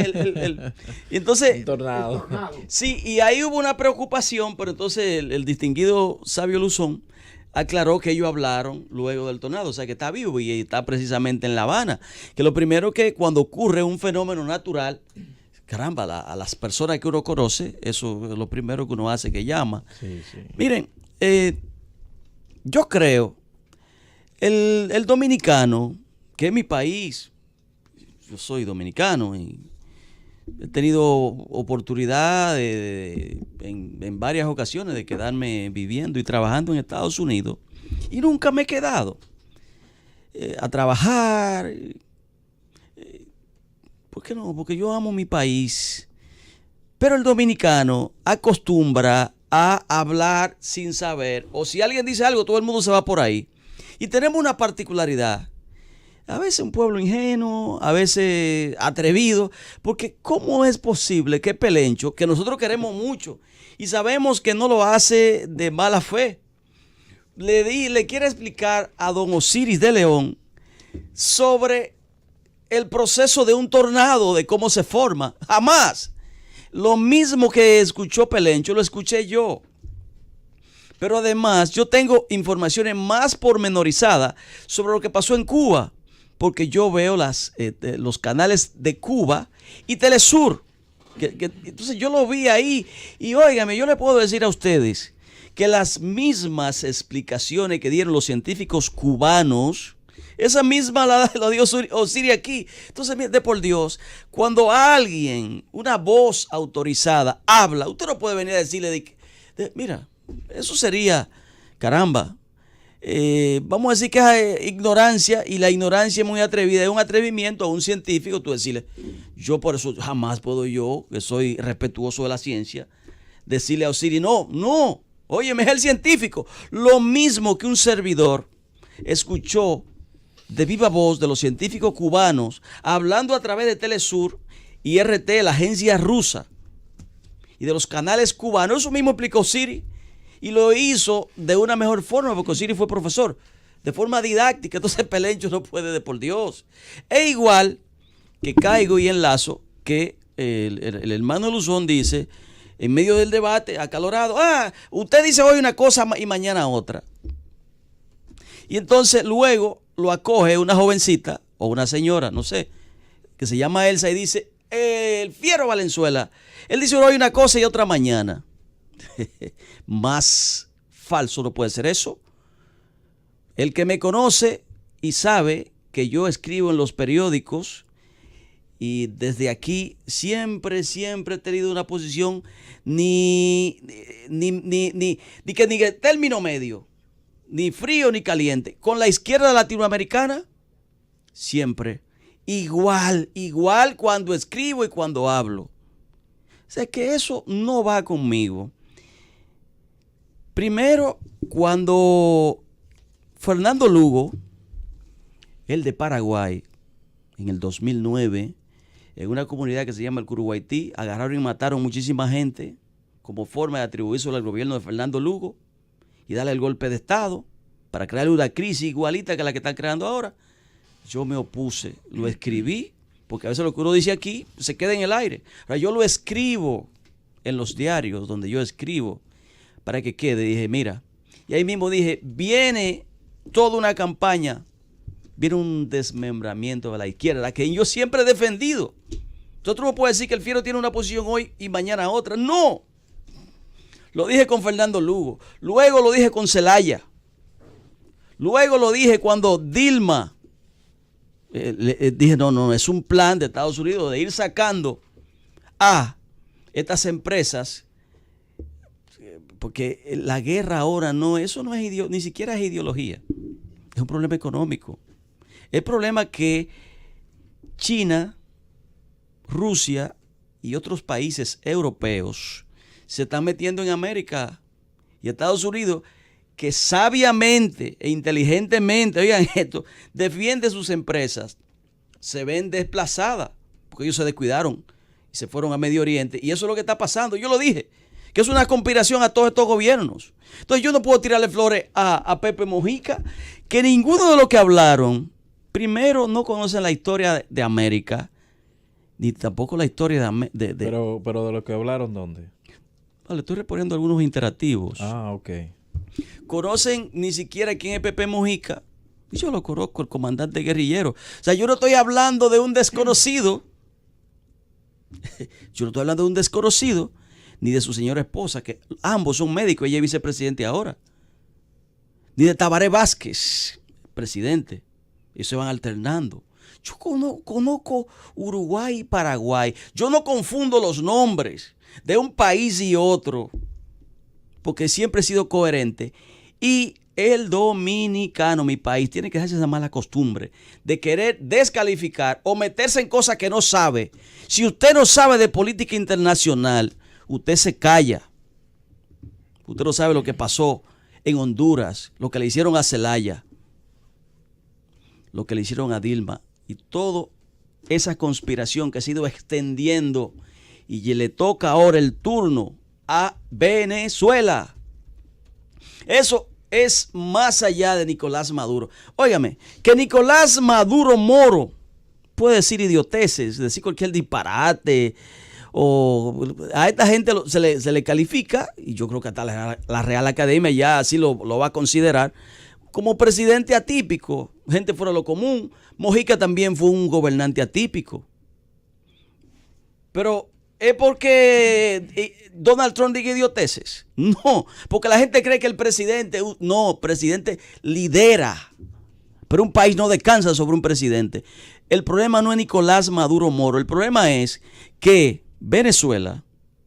y entonces
un tornado.
Sí, y ahí hubo una preocupación, pero entonces el distinguido Sabio Luzón aclaró que ellos hablaron luego del tornado, o sea que está vivo y está precisamente en La Habana. Que lo primero que cuando ocurre un fenómeno natural, caramba, a las personas que uno conoce, eso es lo primero que uno hace, que llama.
Sí, sí.
Miren, yo creo, el dominicano, que es mi país, yo soy dominicano y he tenido oportunidad en varias ocasiones de quedarme viviendo y trabajando en Estados Unidos y nunca me he quedado a trabajar. ¿Por qué no? Porque yo amo mi país. Pero el dominicano acostumbra a hablar sin saber, o si alguien dice algo, todo el mundo se va por ahí. Y tenemos una particularidad. A veces un pueblo ingenuo, a veces atrevido, porque ¿cómo es posible que Pelencho, que nosotros queremos mucho y sabemos que no lo hace de mala fe, le quiere explicar a don Osiris de León sobre el proceso de un tornado, de cómo se forma? Jamás. Lo mismo que escuchó Pelencho, lo escuché yo. Pero además yo tengo informaciones más pormenorizadas sobre lo que pasó en Cuba, porque yo veo los canales de Cuba y Telesur. Entonces yo lo vi ahí y óigame, yo le puedo decir a ustedes que las mismas explicaciones que dieron los científicos cubanos, esa misma la dio Osiris aquí. Entonces, de por Dios, cuando alguien, una voz autorizada, habla, usted no puede venir a decirle, mira, eso sería, caramba, vamos a decir que es ignorancia, y la ignorancia es muy atrevida, es un atrevimiento a un científico, tú decirle, yo por eso jamás puedo yo, que soy respetuoso de la ciencia, decirle a Osiris, no, óyeme, es el científico. Lo mismo que un servidor escuchó de viva voz de los científicos cubanos, hablando a través de Telesur y RT, la agencia rusa, y de los canales cubanos. Eso mismo explicó Osiris. Y lo hizo de una mejor forma, porque Osiris fue profesor, de forma didáctica. Entonces Pelencho no puede, de por Dios. E igual que caigo y enlazo que el hermano Luzón dice, en medio del debate acalorado, usted dice hoy una cosa y mañana otra. Y entonces luego lo acoge una jovencita o una señora, no sé, que se llama Elsa y dice, el fiero Valenzuela, él dice hoy una cosa y otra mañana. Más falso no puede ser eso. El que me conoce y sabe que yo escribo en los periódicos Y desde aquí siempre he tenido una posición ni que término medio, ni frío ni caliente. Con la izquierda latinoamericana, siempre. Igual cuando escribo y cuando hablo. O sea que eso no va conmigo. Primero, cuando Fernando Lugo, el de Paraguay, en el 2009, en una comunidad que se llama el Curuguaití, agarraron y mataron muchísima gente como forma de atribuírselo al gobierno de Fernando Lugo y darle el golpe de Estado para crear una crisis igualita que la que están creando ahora. Yo me opuse, lo escribí, porque a veces lo que uno dice aquí se queda en el aire. Ahora, yo lo escribo en los diarios donde yo escribo para que quede. Dije, mira, y ahí mismo dije, viene toda una campaña, viene un desmembramiento de la izquierda, la que yo siempre he defendido. Entonces tú no puedes decir que el Fiero tiene una posición hoy y mañana otra. No. Lo dije con Fernando Lugo. Luego lo dije con Zelaya. Luego lo dije cuando Dilma. Dije, no, es un plan de Estados Unidos de ir sacando a estas empresas. Porque la guerra ahora eso no es ni siquiera es ideología. Es un problema económico. El problema que China, Rusia y otros países europeos se están metiendo en América y Estados Unidos, que sabiamente e inteligentemente, oigan esto, defiende sus empresas, se ven desplazadas porque ellos se descuidaron y se fueron a Medio Oriente. Y eso es lo que está pasando. Yo lo dije, que es una conspiración a todos estos gobiernos. Entonces yo no puedo tirarle flores a Pepe Mujica, que ninguno de los que hablaron, primero, no conocen la historia de América, ni tampoco la historia de
Pero de lo que hablaron, ¿dónde?
Vale, estoy reponiendo algunos interactivos.
Ah, ok.
Conocen ni siquiera quién es Pepe Mujica. Yo lo conozco, el comandante guerrillero. O sea, yo no estoy hablando de un desconocido. Yo no estoy hablando de un desconocido, ni de su señora esposa, que ambos son médicos, ella es vicepresidente ahora. Ni de Tabaré Vázquez, presidente. Ellos se van alternando. Yo conozco Uruguay y Paraguay. Yo no confundo los nombres de un país y otro, porque siempre he sido coherente. Y el dominicano, mi país, tiene que dejarse esa mala costumbre de querer descalificar o meterse en cosas que no sabe. Si usted no sabe de política internacional, usted se calla. Usted no sabe lo que pasó en Honduras, lo que le hicieron a Zelaya, lo que le hicieron a Dilma y toda esa conspiración que ha sido extendiendo, y le toca ahora el turno a Venezuela. Eso es más allá de Nicolás Maduro. Óigame, que Nicolás Maduro Moro puede decir idioteces, decir cualquier disparate, o a esta gente se le califica, y yo creo que hasta la Real Academia ya así lo va a considerar, como presidente atípico, gente fuera de lo común. Mujica también fue un gobernante atípico. Pero ¿es porque Donald Trump diga idioteces? No, porque la gente cree que el presidente lidera, pero un país no descansa sobre un presidente. El problema no es Nicolás Maduro Moro, el problema es que Venezuela,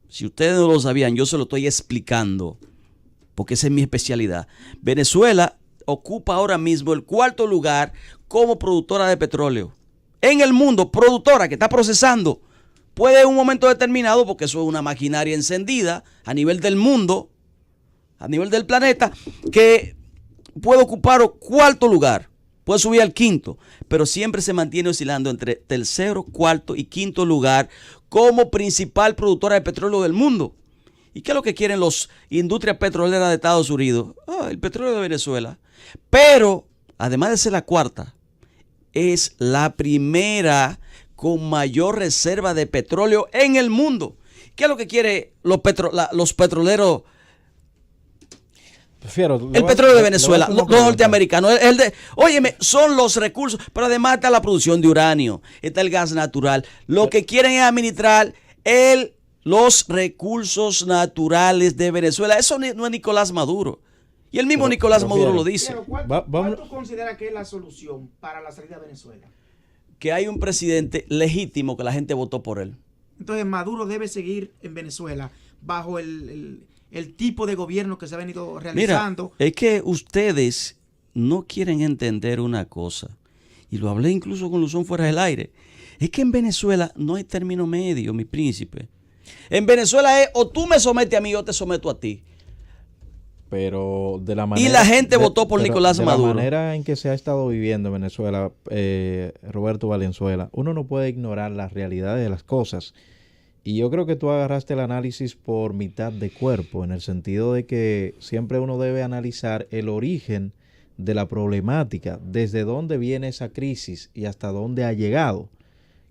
si ustedes no lo sabían, yo se lo estoy explicando, porque esa es mi especialidad. Venezuela ocupa ahora mismo el 4º lugar como productora de petróleo en el mundo, productora que está procesando. Puede en un momento determinado, porque eso es una maquinaria encendida a nivel del mundo, a nivel del planeta, que puede ocupar el 4º lugar, puede subir al 5º, pero siempre se mantiene oscilando entre 3º, 4º y 5º lugar como principal productora de petróleo del mundo. ¿Y qué es lo que quieren las industrias petroleras de Estados Unidos? El petróleo de Venezuela. Pero, además de ser la 4ª, es la primera con mayor reserva de petróleo en el mundo. ¿Qué es lo que quieren los petroleros? El petróleo de Venezuela, los norteamericanos. Óyeme, son los recursos, pero además está la producción de uranio, está el gas natural. Lo que quieren es administrar los recursos naturales de Venezuela. Eso no es Nicolás Maduro. Y el mismo Nicolás Maduro lo dice.
¿Cuál tú consideras que es la solución para la salida de Venezuela?
que hay un presidente legítimo que la gente votó por él.
Entonces Maduro debe seguir en Venezuela bajo el tipo de gobierno que se ha venido realizando.
Mira, es que ustedes no quieren entender una cosa, y lo hablé incluso con Luzón fuera del aire, es que en Venezuela no hay término medio, mi príncipe. En Venezuela es o tú me sometes a mí o te someto a ti.
Pero de la manera...
Y la gente votó por Nicolás Maduro.
De la manera en que se ha estado viviendo en Venezuela, Roberto Valenzuela, uno no puede ignorar las realidades de las cosas. Y yo creo que tú agarraste el análisis por mitad de cuerpo, en el sentido de que siempre uno debe analizar el origen de la problemática, desde dónde viene esa crisis y hasta dónde ha llegado.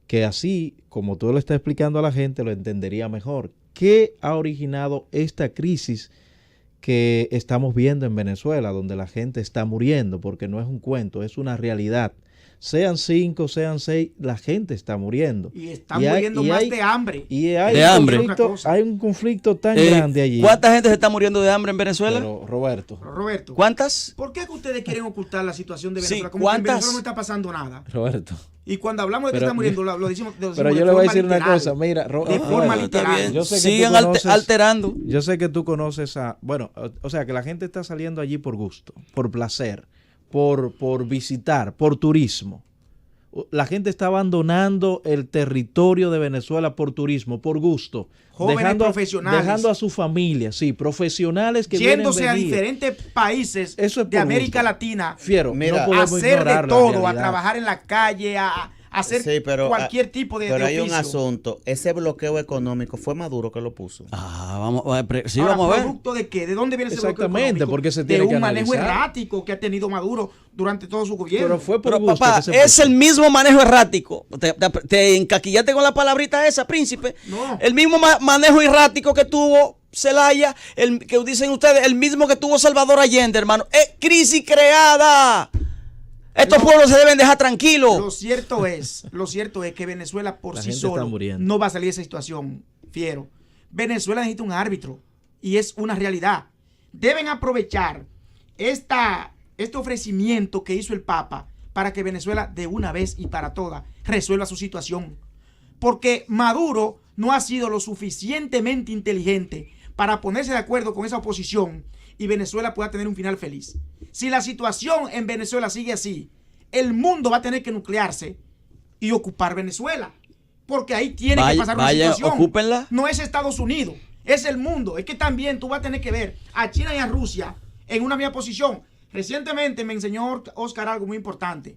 Que así, como tú lo estás explicando a la gente, lo entendería mejor. ¿Qué ha originado esta crisis que estamos viendo en Venezuela, donde la gente está muriendo? Porque no es un cuento, es una realidad. Sean 5, sean 6, la gente está muriendo.
Y están muriendo más de hambre.
Y hay un conflicto tan grande allí.
¿Cuánta gente se está muriendo de hambre en Venezuela?
Pero, Roberto.
¿Cuántas?
¿Por qué que ustedes quieren ocultar la situación de Venezuela?
Sí,
Como que en
¿cuántas?
Venezuela no está pasando nada.
Roberto.
Y cuando hablamos de que está muriendo, lo decimos
pero yo le voy a decir una cosa, mira,
de forma literal.
Yo sé que
sigan alterando.
Yo sé que tú conoces o sea, que la gente está saliendo allí por gusto, por placer, por visitar, por turismo. La gente está abandonando el territorio de Venezuela por turismo, por gusto.
Jóvenes profesionales.
Dejando a su familia, sí, profesionales que
yéndose a diferentes países de América Latina.
Fiero,
mira,
no podemos
hacer
ignorar
de todo,
la
a trabajar en la calle, a hacer cualquier tipo de
Pero hay
oficio.
un asunto, ese bloqueo económico fue Maduro que lo puso.
Vamos a ver.
¿Producto de qué? ¿De dónde viene ese bloqueo económico?
Exactamente, porque se tiene que analizar.
De un manejo errático que ha tenido Maduro durante todo su gobierno.
Pero fue por
Pero,
gusto
papá,
que se
es el mismo manejo errático. Te encaquillaste con la palabrita esa, príncipe.
No.
El mismo manejo errático que tuvo Zelaya, el que dicen ustedes, el mismo que tuvo Salvador Allende, hermano. Es crisis creada. Estos pueblos se deben dejar tranquilos.
Lo cierto es que Venezuela por sí solo no va a salir de esa situación, Fiero. Venezuela necesita un árbitro y es una realidad. Deben aprovechar este ofrecimiento que hizo el Papa para que Venezuela de una vez y para todas resuelva su situación. Porque Maduro no ha sido lo suficientemente inteligente para ponerse de acuerdo con esa oposición y Venezuela pueda tener un final feliz. Si la situación en Venezuela sigue así, el mundo va a tener que nuclearse y ocupar Venezuela. Porque ahí tiene que pasar una situación.
Ocúpenla.
No es Estados Unidos, es el mundo. Es que también tú vas a tener que ver a China y a Rusia en una misma posición. Recientemente me enseñó Oscar algo muy importante.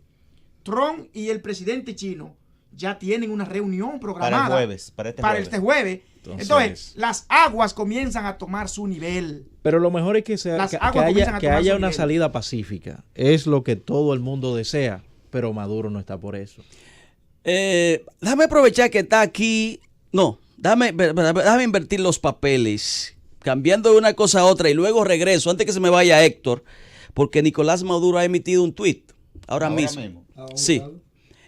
Trump y el presidente chino ya tienen una reunión programada para este jueves. Entonces, las aguas comienzan a tomar su nivel.
Pero lo mejor es que haya una salida pacífica. Es lo que todo el mundo desea, pero Maduro no está por eso.
Déjame aprovechar que está aquí. No, déjame invertir los papeles, cambiando de una cosa a otra y luego regreso, antes que se me vaya Héctor, porque Nicolás Maduro ha emitido un tuit ahora mismo. Sí.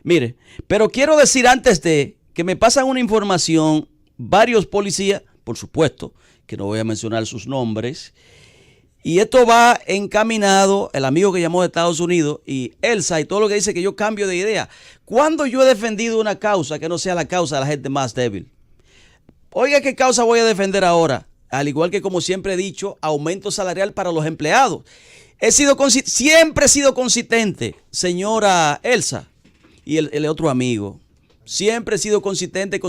Mire, pero quiero decir antes de que me pasan una información, varios policías, por supuesto, que no voy a mencionar sus nombres, y esto va encaminado, el amigo que llamó de Estados Unidos, y Elsa, y todo lo que dice que yo cambio de idea. ¿Cuándo yo he defendido una causa que no sea la causa de la gente más débil? Oiga, ¿qué causa voy a defender ahora? Al igual que, como siempre he dicho, aumento salarial para los empleados. Siempre he sido consistente, señora Elsa, y el otro amigo. Siempre he sido consistente.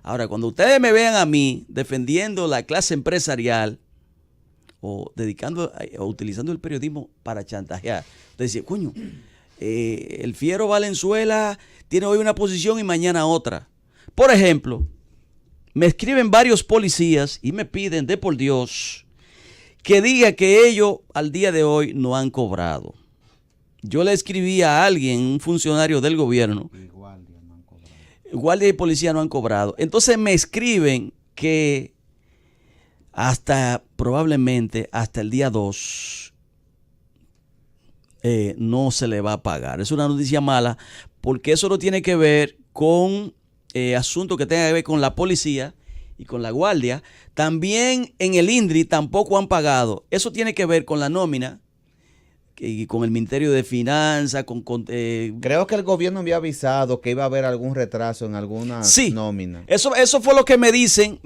Ahora, cuando ustedes me vean a mí defendiendo la clase empresarial o utilizando el periodismo para chantajear, ustedes dicen, coño, el Fiero Valenzuela tiene hoy una posición y mañana otra. Por ejemplo, me escriben varios policías y me piden, de por Dios, que diga que ellos al día de hoy no han cobrado. Yo le escribí a alguien, un funcionario del gobierno, guardia y policía no han cobrado. Entonces me escriben que probablemente hasta el día 2 no se le va a pagar. Es una noticia mala porque eso no tiene que ver con asuntos que tengan que ver con la policía y con la guardia. También en el INDRI tampoco han pagado. Eso tiene que ver con la nómina con el Ministerio de Finanzas,
creo que el gobierno había avisado que iba a haber algún retraso en alguna nómina.
Eso fue lo que me dicen,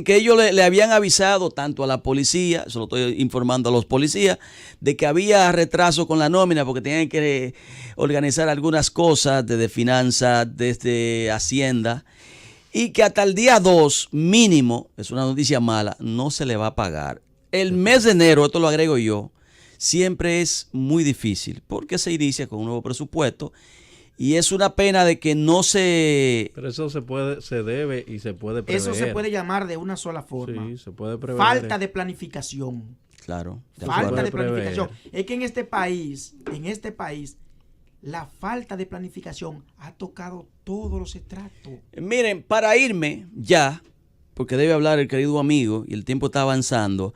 que ellos le habían avisado tanto a la policía, eso lo estoy informando a los policías, de que había retraso con la nómina porque tenían que organizar algunas cosas desde finanzas, desde Hacienda, y que hasta el día 2 mínimo, es una noticia mala, no se le va a pagar. El mes de enero, esto lo agrego yo, siempre es muy difícil porque se inicia con un nuevo presupuesto y es una pena de que no se...
Pero eso se debe y se puede prever.
Eso se puede llamar de una sola forma.
Sí, se puede prever.
Falta de planificación.
Claro.
Falta de planificación. Es que en este país, la falta de planificación ha tocado todos los estratos.
Miren, para irme ya, porque debe hablar el querido amigo y el tiempo está avanzando.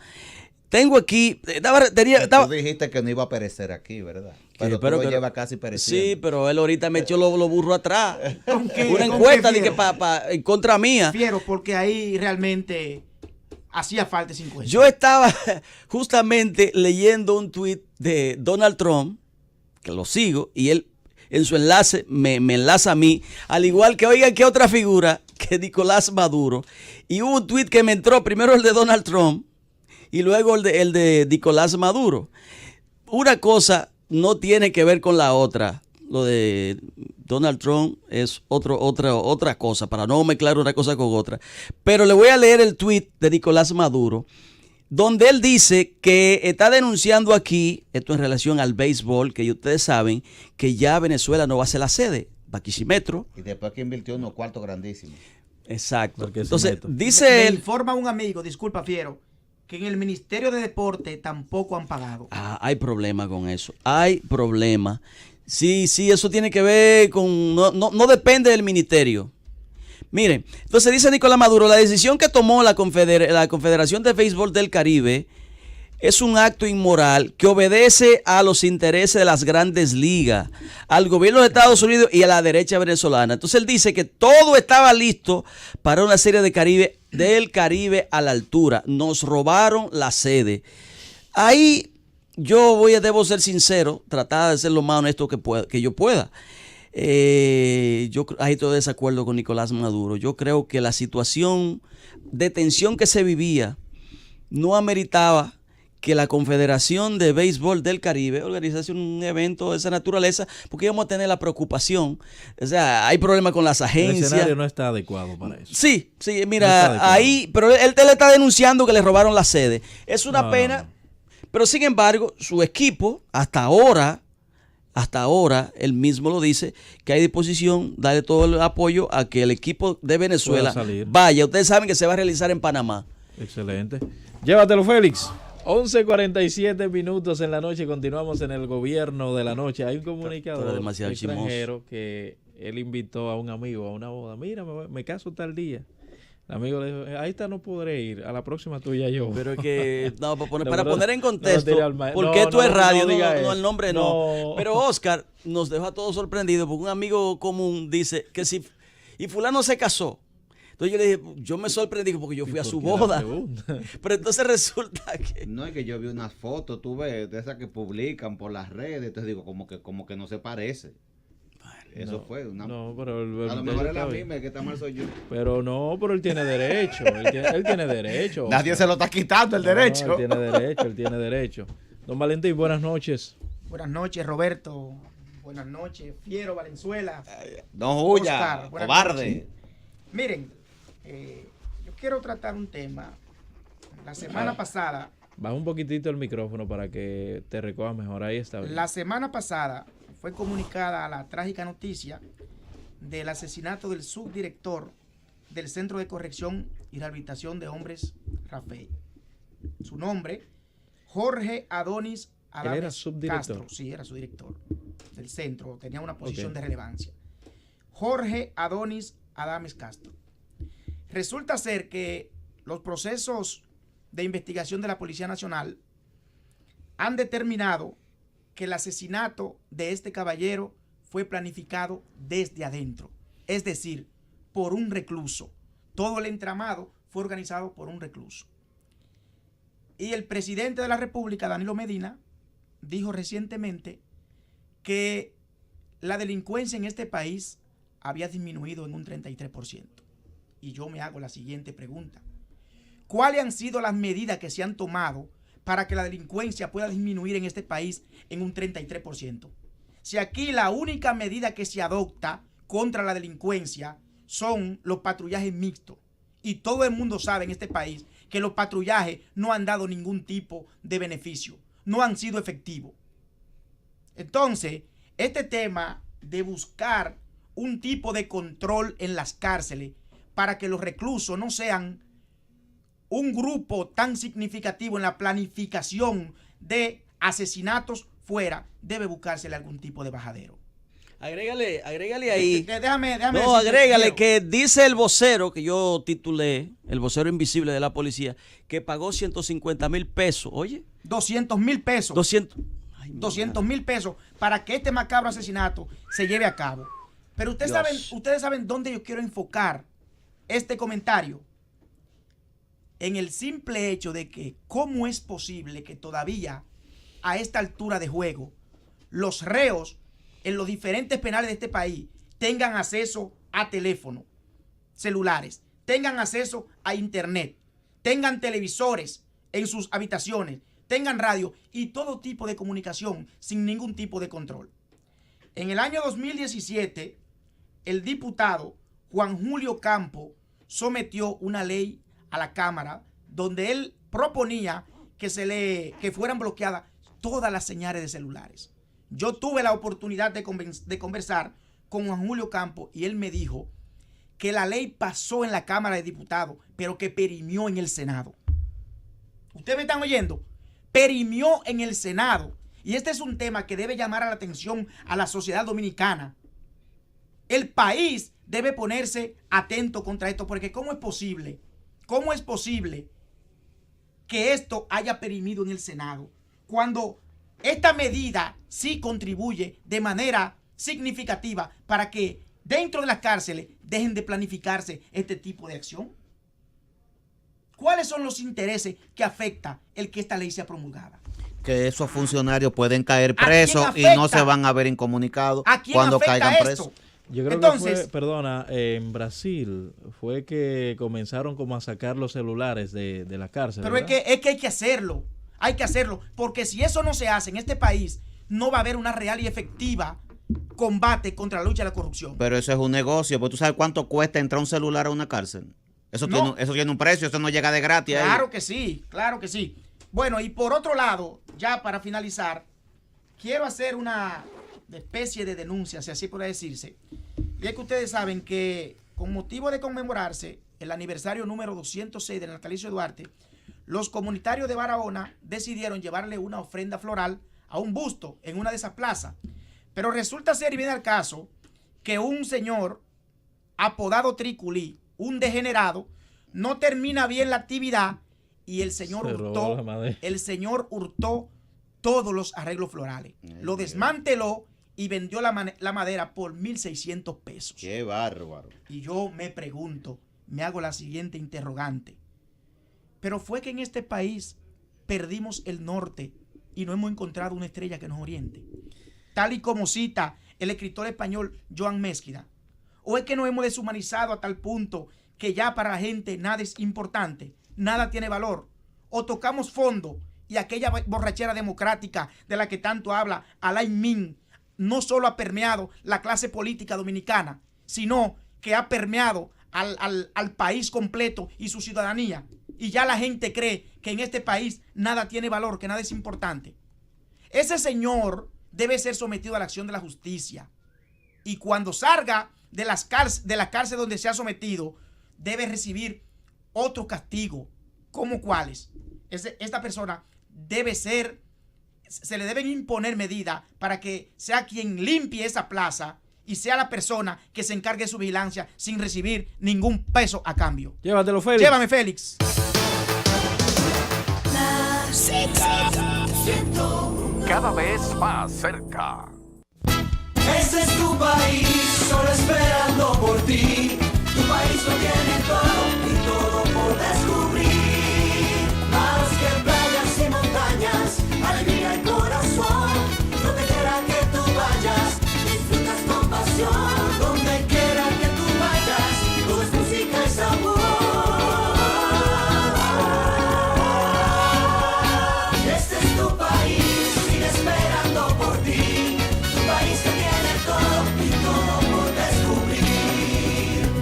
Tengo aquí,
tú dijiste que no iba a perecer aquí, ¿verdad? Pero tú lo llevas casi pereciendo.
Sí, pero él ahorita me echó los burros atrás. Una encuesta de que en contra mía.
Fiero, porque ahí realmente hacía falta 50.
Yo estaba justamente leyendo un tuit de Donald Trump, que lo sigo, y él en su enlace me enlaza a mí, al igual que, oigan, que otra figura, que Nicolás Maduro. Y hubo un tuit que me entró, primero el de Donald Trump, y luego el de Nicolás Maduro. Una cosa no tiene que ver con la otra. Lo de Donald Trump es otra cosa, para no mezclar una cosa con otra. Pero le voy a leer el tuit de Nicolás Maduro, donde él dice que está denunciando aquí, esto en relación al béisbol, que ustedes saben que ya Venezuela no va a ser la sede, Barquisimeto.
Y después que invirtió unos cuartos grandísimos.
Exacto. Entonces, dice
me
él...
informa un amigo, disculpa Fiero, que en el Ministerio de Deporte tampoco han pagado.
Hay problema con eso. Hay problema. Sí, eso tiene que ver con... No depende del ministerio. Miren, entonces dice Nicolás Maduro, la decisión que tomó la Confederación de Béisbol del Caribe es un acto inmoral que obedece a los intereses de las grandes ligas, al gobierno de Estados Unidos y a la derecha venezolana. Entonces él dice que todo estaba listo para una serie del Caribe a la altura. Nos robaron la sede. Ahí debo ser sincero, tratar de ser lo más honesto que yo pueda. Yo ahí estoy de desacuerdo con Nicolás Maduro. Yo creo que la situación de tensión que se vivía no ameritaba que la Confederación de Béisbol del Caribe organizase un evento de esa naturaleza, porque íbamos a tener la preocupación. O sea, hay problemas con las agencias.
El escenario no está adecuado para eso.
Sí, mira, no ahí, pero él le está denunciando que le robaron la sede. Es una pena, pero sin embargo, su equipo, hasta ahora, él mismo lo dice, que hay disposición, darle todo el apoyo a que el equipo de Venezuela vaya. Ustedes saben que se va a realizar en Panamá.
Excelente. Llévatelo, Félix. 11:47 minutos en la noche, continuamos en el gobierno de la noche. Hay un comunicador extranjero que él invitó a un amigo a una boda. Mira, me caso tal día. El amigo le dijo, ahí está, no podré ir, a la próxima tuya yo.
Pero es que, para poner en contexto, porque esto es radio, no el nombre no. Pero Oscar nos dejó a todos sorprendidos porque un amigo común dice que y fulano se casó. Entonces yo le dije, yo me sorprendí porque yo fui a su boda. Pero entonces resulta que...
No, es que yo vi unas fotos, tú ves, de esas que publican por las redes, entonces digo, como que no se parece. Eso fue una...
No, pero
a lo mejor es la misma, el que está mal soy yo.
Pero él tiene derecho. Él tiene derecho.
Nadie se lo está quitando el derecho.
Él tiene derecho. Don Valentín, buenas noches.
Buenas noches, Roberto. Buenas noches, Fiero, Valenzuela.
No huya, cobarde.
Miren, yo quiero tratar un tema. La semana pasada...
Baja un poquitito el micrófono para que te recojas mejor. Ahí está bien.
La semana pasada fue comunicada la trágica noticia del asesinato del subdirector del Centro de Corrección y Rehabilitación de Hombres, Rafael. Su nombre, Jorge Adonis Adames.
¿Él era subdirector?
Castro. Sí, era subdirector del centro, tenía una posición de relevancia. Jorge Adonis Adames Castro. Resulta ser que los procesos de investigación de la Policía Nacional han determinado que el asesinato de este caballero fue planificado desde adentro, es decir, por un recluso. Todo el entramado fue organizado por un recluso. Y el presidente de la República, Danilo Medina, dijo recientemente que la delincuencia en este país había disminuido en un 33%. Y yo me hago la siguiente pregunta. ¿Cuáles han sido las medidas que se han tomado para que la delincuencia pueda disminuir en este país en un 33%? Si aquí la única medida que se adopta contra la delincuencia son los patrullajes mixtos. Y todo el mundo sabe en este país que los patrullajes no han dado ningún tipo de beneficio, no han sido efectivos. Entonces, este tema de buscar un tipo de control en las cárceles para que los reclusos no sean un grupo tan significativo en la planificación de asesinatos fuera, debe buscársele algún tipo de bajadero.
Agrégale ahí.
Déjame
no, agrégale que dice el vocero que yo titulé, el vocero invisible de la policía, que pagó 150,000 pesos. Oye.
200,000 pesos. 200,000 pesos para que este macabro asesinato se lleve a cabo. Pero ustedes saben dónde yo quiero enfocar este comentario. En el simple hecho de que cómo es posible que todavía a esta altura de juego los reos en los diferentes penales de este país tengan acceso a teléfonos celulares, tengan acceso a internet, tengan televisores en sus habitaciones, tengan radio y todo tipo de comunicación sin ningún tipo de control. En el año 2017, el diputado Juan Julio Campo sometió una ley a la Cámara donde él proponía que fueran bloqueadas todas las señales de celulares. Yo tuve la oportunidad de conversar con Juan Julio Campo y él me dijo que la ley pasó en la Cámara de Diputados, pero que perimió en el Senado. ¿Ustedes me están oyendo? Perimió en el Senado. Y este es un tema que debe llamar a la atención a la sociedad dominicana. El país debe ponerse atento contra esto, porque ¿cómo es posible que esto haya perimido en el Senado cuando esta medida sí contribuye de manera significativa para que dentro de las cárceles dejen de planificarse este tipo de acción? ¿Cuáles son los intereses que afecta el que esta ley sea promulgada?
Que esos funcionarios pueden caer presos y no se van a ver incomunicados cuando caigan presos.
Yo creo que fue, en Brasil fue que comenzaron como a sacar los celulares de la cárcel.
Pero es que hay que hacerlo. Hay que hacerlo, porque si eso no se hace en este país, no va a haber una real y efectiva combate contra la lucha de la corrupción.
Pero eso es un negocio, porque tú sabes cuánto cuesta entrar un celular a una cárcel. Eso tiene un precio, eso no llega de gratis.
Claro que sí, claro que sí. Bueno, y por otro lado, ya para finalizar, quiero hacer una especie de denuncia, si así puede decirse. Y es que ustedes saben que con motivo de conmemorarse el aniversario número 206 del natalicio de Duarte, los comunitarios de Barahona decidieron llevarle una ofrenda floral a un busto en una de esas plazas. Pero resulta ser, y viene al caso, que un señor apodado Triculí, un degenerado, no termina bien la actividad y el señor hurtó todos los arreglos florales. Lo desmanteló y vendió la madera por 1,600 pesos.
¡Qué bárbaro!
Y yo me pregunto, me hago la siguiente interrogante. Pero fue que en este país perdimos el norte y no hemos encontrado una estrella que nos oriente, tal y como cita el escritor español Joan Mesquida. ¿O es que nos hemos deshumanizado a tal punto que ya para la gente nada es importante, nada tiene valor? ¿O tocamos fondo y aquella borrachera democrática de la que tanto habla Alain Min no solo ha permeado la clase política dominicana, sino que ha permeado al país completo y su ciudadanía? Y ya la gente cree que en este país nada tiene valor, que nada es importante. Ese señor debe ser sometido a la acción de la justicia. Y cuando salga de la cárcel donde se ha sometido, debe recibir otro castigo. ¿Cómo cuáles? Esta persona se le deben imponer medidas para que sea quien limpie esa plaza y sea la persona que se encargue de su vigilancia sin recibir ningún peso a cambio.
Llévatelo, Félix.
Llévame, Félix.
Cada vez más cerca.
Este es tu país, solo esperando por ti. Tu país lo tiene todo y todo por descubrir. Más que playas y montañas, alegría y corazón.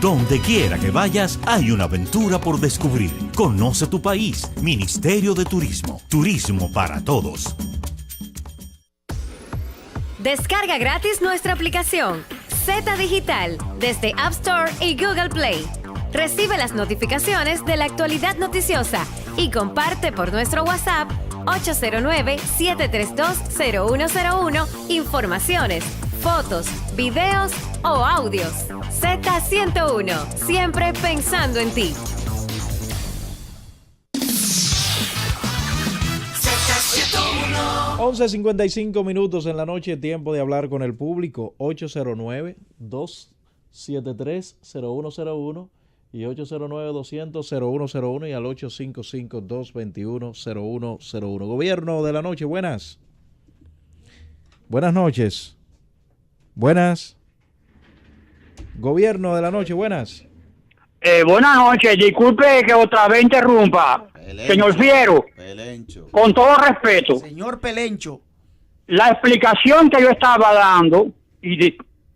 Donde quiera que vayas, hay una aventura por descubrir. Conoce tu país. Ministerio de Turismo. Turismo para todos.
Descarga gratis nuestra aplicación Z Digital desde App Store y Google Play. Recibe las notificaciones de la actualidad noticiosa y comparte por nuestro WhatsApp 809-732-0101 informaciones, fotos, videos o audios. Z101, siempre pensando en ti.
Z101.
11:55 en la noche, tiempo de hablar con el público. 809-273-0101 y 809-200-0101 y al 855-221-0101. Gobierno de la noche, buenas. Buenas noches. Buenas. Gobierno de la noche, buenas.
Buenas noches, disculpe que otra vez interrumpa. Señor Fiero, con todo respeto.
Señor Pelencho.
La explicación que yo estaba dando,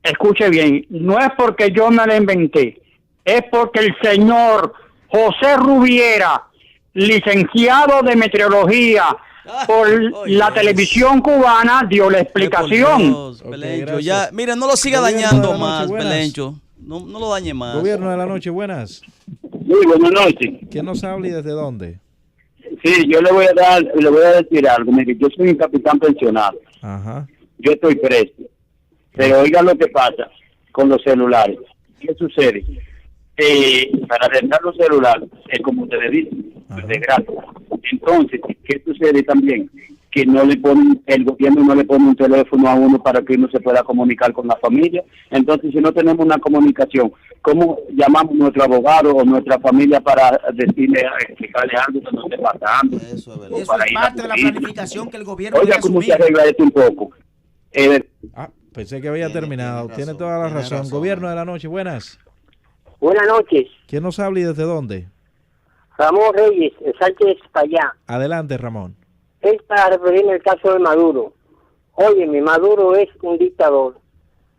escuche bien, no es porque yo me la inventé, es porque el señor José Rubiera, licenciado de meteorología por la televisión cubana, dio la explicación.
Pelencho, ya, mira, no lo siga dañando más, Pelencho. No lo dañe más.
Gobierno de la noche, buenas.
Muy buenas noches.
¿Quién nos habla y desde dónde?
Sí, yo le voy a decir algo. Mire, yo soy un capitán pensionado.
Ajá.
Yo estoy preso. Pero oiga lo que pasa con los celulares. ¿Qué sucede? Para arreglar los celulares, es como ustedes dicen, de gratis. Entonces, ¿qué sucede también? Que no le ponen, el gobierno no le pone un teléfono a uno para que uno se pueda comunicar con la familia. Entonces, si no tenemos una comunicación, ¿cómo llamamos a nuestro abogado o nuestra familia para decirle, explicarle algo que no esté pasando?
Eso es parte de la planificación que el gobierno
Oiga, ¿cómo se arregla esto un poco?
Pensé que había terminado. Tiene toda la razón. Gobierno de la noche, buenas.
Buenas noches.
¿Quién nos habla y desde dónde?
Ramón Reyes, de Sánchez Payá.
Adelante, Ramón.
Es para referirme al caso de Maduro. Óyeme, Maduro es un dictador.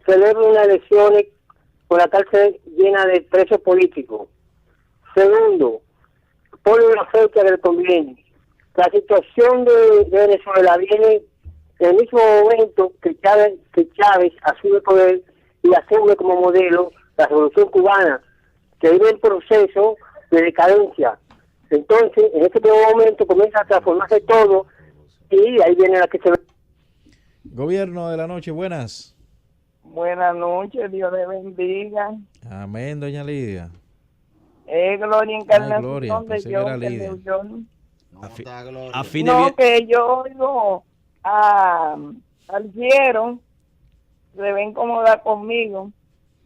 Celebra unas elecciones con la cárcel llena de presos políticos. Segundo, pone una fecha del convenio. La situación de Venezuela viene en el mismo momento que Chávez asume el poder y asume como modelo la revolución cubana, que vive en proceso de decadencia. Entonces, en este mismo momento comienza a transformarse todo y ahí viene la que se ve.
Gobierno de la noche, buenas.
Buenas noches, Dios le bendiga.
Amén, doña Lidia.
Gloria Encarnación
Gloria,
de
pensé que era
Dios.
Lidia.
Que yo oigo al Fiero, se va a incomodar conmigo,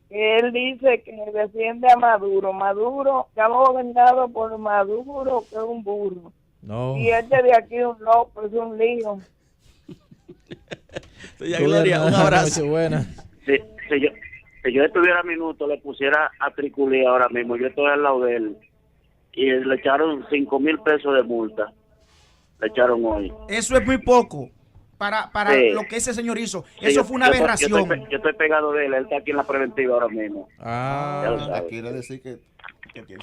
que él dice que defiende a Maduro. Maduro, estamos gobernados por Maduro, que es un burro.
No.
Y este de aquí un loco, es un lío.
Doña Gloria, un abrazo.
Si yo estuviera minuto, le pusiera a Triculí ahora mismo. Yo estoy al lado de él. Y le echaron 5,000 pesos de multa. Le echaron hoy.
Eso es muy poco para
Sí.
lo que ese señor hizo.
Sí,
Eso fue una aberración.
Yo estoy pegado de él. Él está aquí en la preventiva ahora mismo. Ya lo sabe.
Quiere decir que tiene.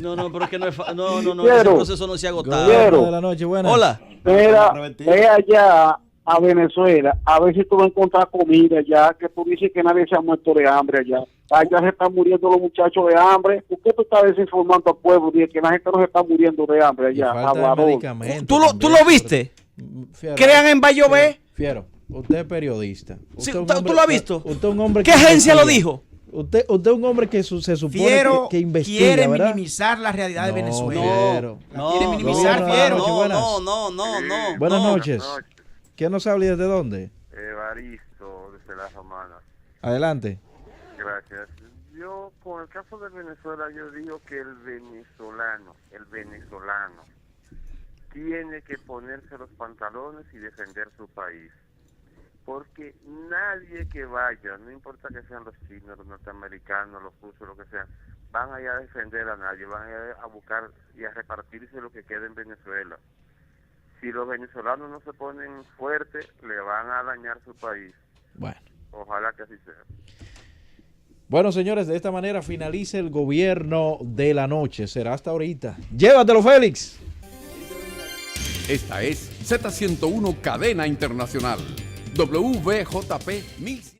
No, pero es que no es no,
Quiero.
ese proceso no se ha agotado.
Quiero.
De la noche, buenas.
Hola.
Mira, ve allá a Venezuela, a ver si tú vas a encontrar comida allá, que tú dices que nadie se ha muerto de hambre allá. Allá se están muriendo los muchachos de hambre. ¿Por qué tú estás desinformando al pueblo? Dice que la gente no se está muriendo de hambre allá. Hablador.
¿Tú lo viste?
Fiero.
Crean en Bayo B.
Fiero, usted es periodista.
Sí,
Usted es un
¿tú
hombre-
lo has visto?
Usted es un hombre
¿Qué
que
agencia lo
investiga.
dijo?
Usted es un hombre que se supone
Fiero
que investiga,
quiere
¿verdad?
minimizar la realidad de Venezuela.
Fiero.
La quiere minimizar, Fiero.
No.
Buenas noches. ¿Quién nos habla y desde dónde?
Evaristo, desde Las Romanas.
Adelante.
Gracias. Yo, con el caso de Venezuela, yo digo que el venezolano tiene que ponerse los pantalones y defender su país. Porque nadie que vaya, no importa que sean los chinos, los norteamericanos, los rusos, lo que sea, van allá a defender a nadie, van allá a buscar y a repartirse lo que queda en Venezuela. Si los venezolanos no se ponen fuertes, le van a dañar su país.
Bueno.
Ojalá que así sea.
Bueno, señores, de esta manera finaliza el gobierno de la noche. Será hasta ahorita. Llévatelo, Félix.
Esta es Z101 Cadena Internacional. WVJP 1000.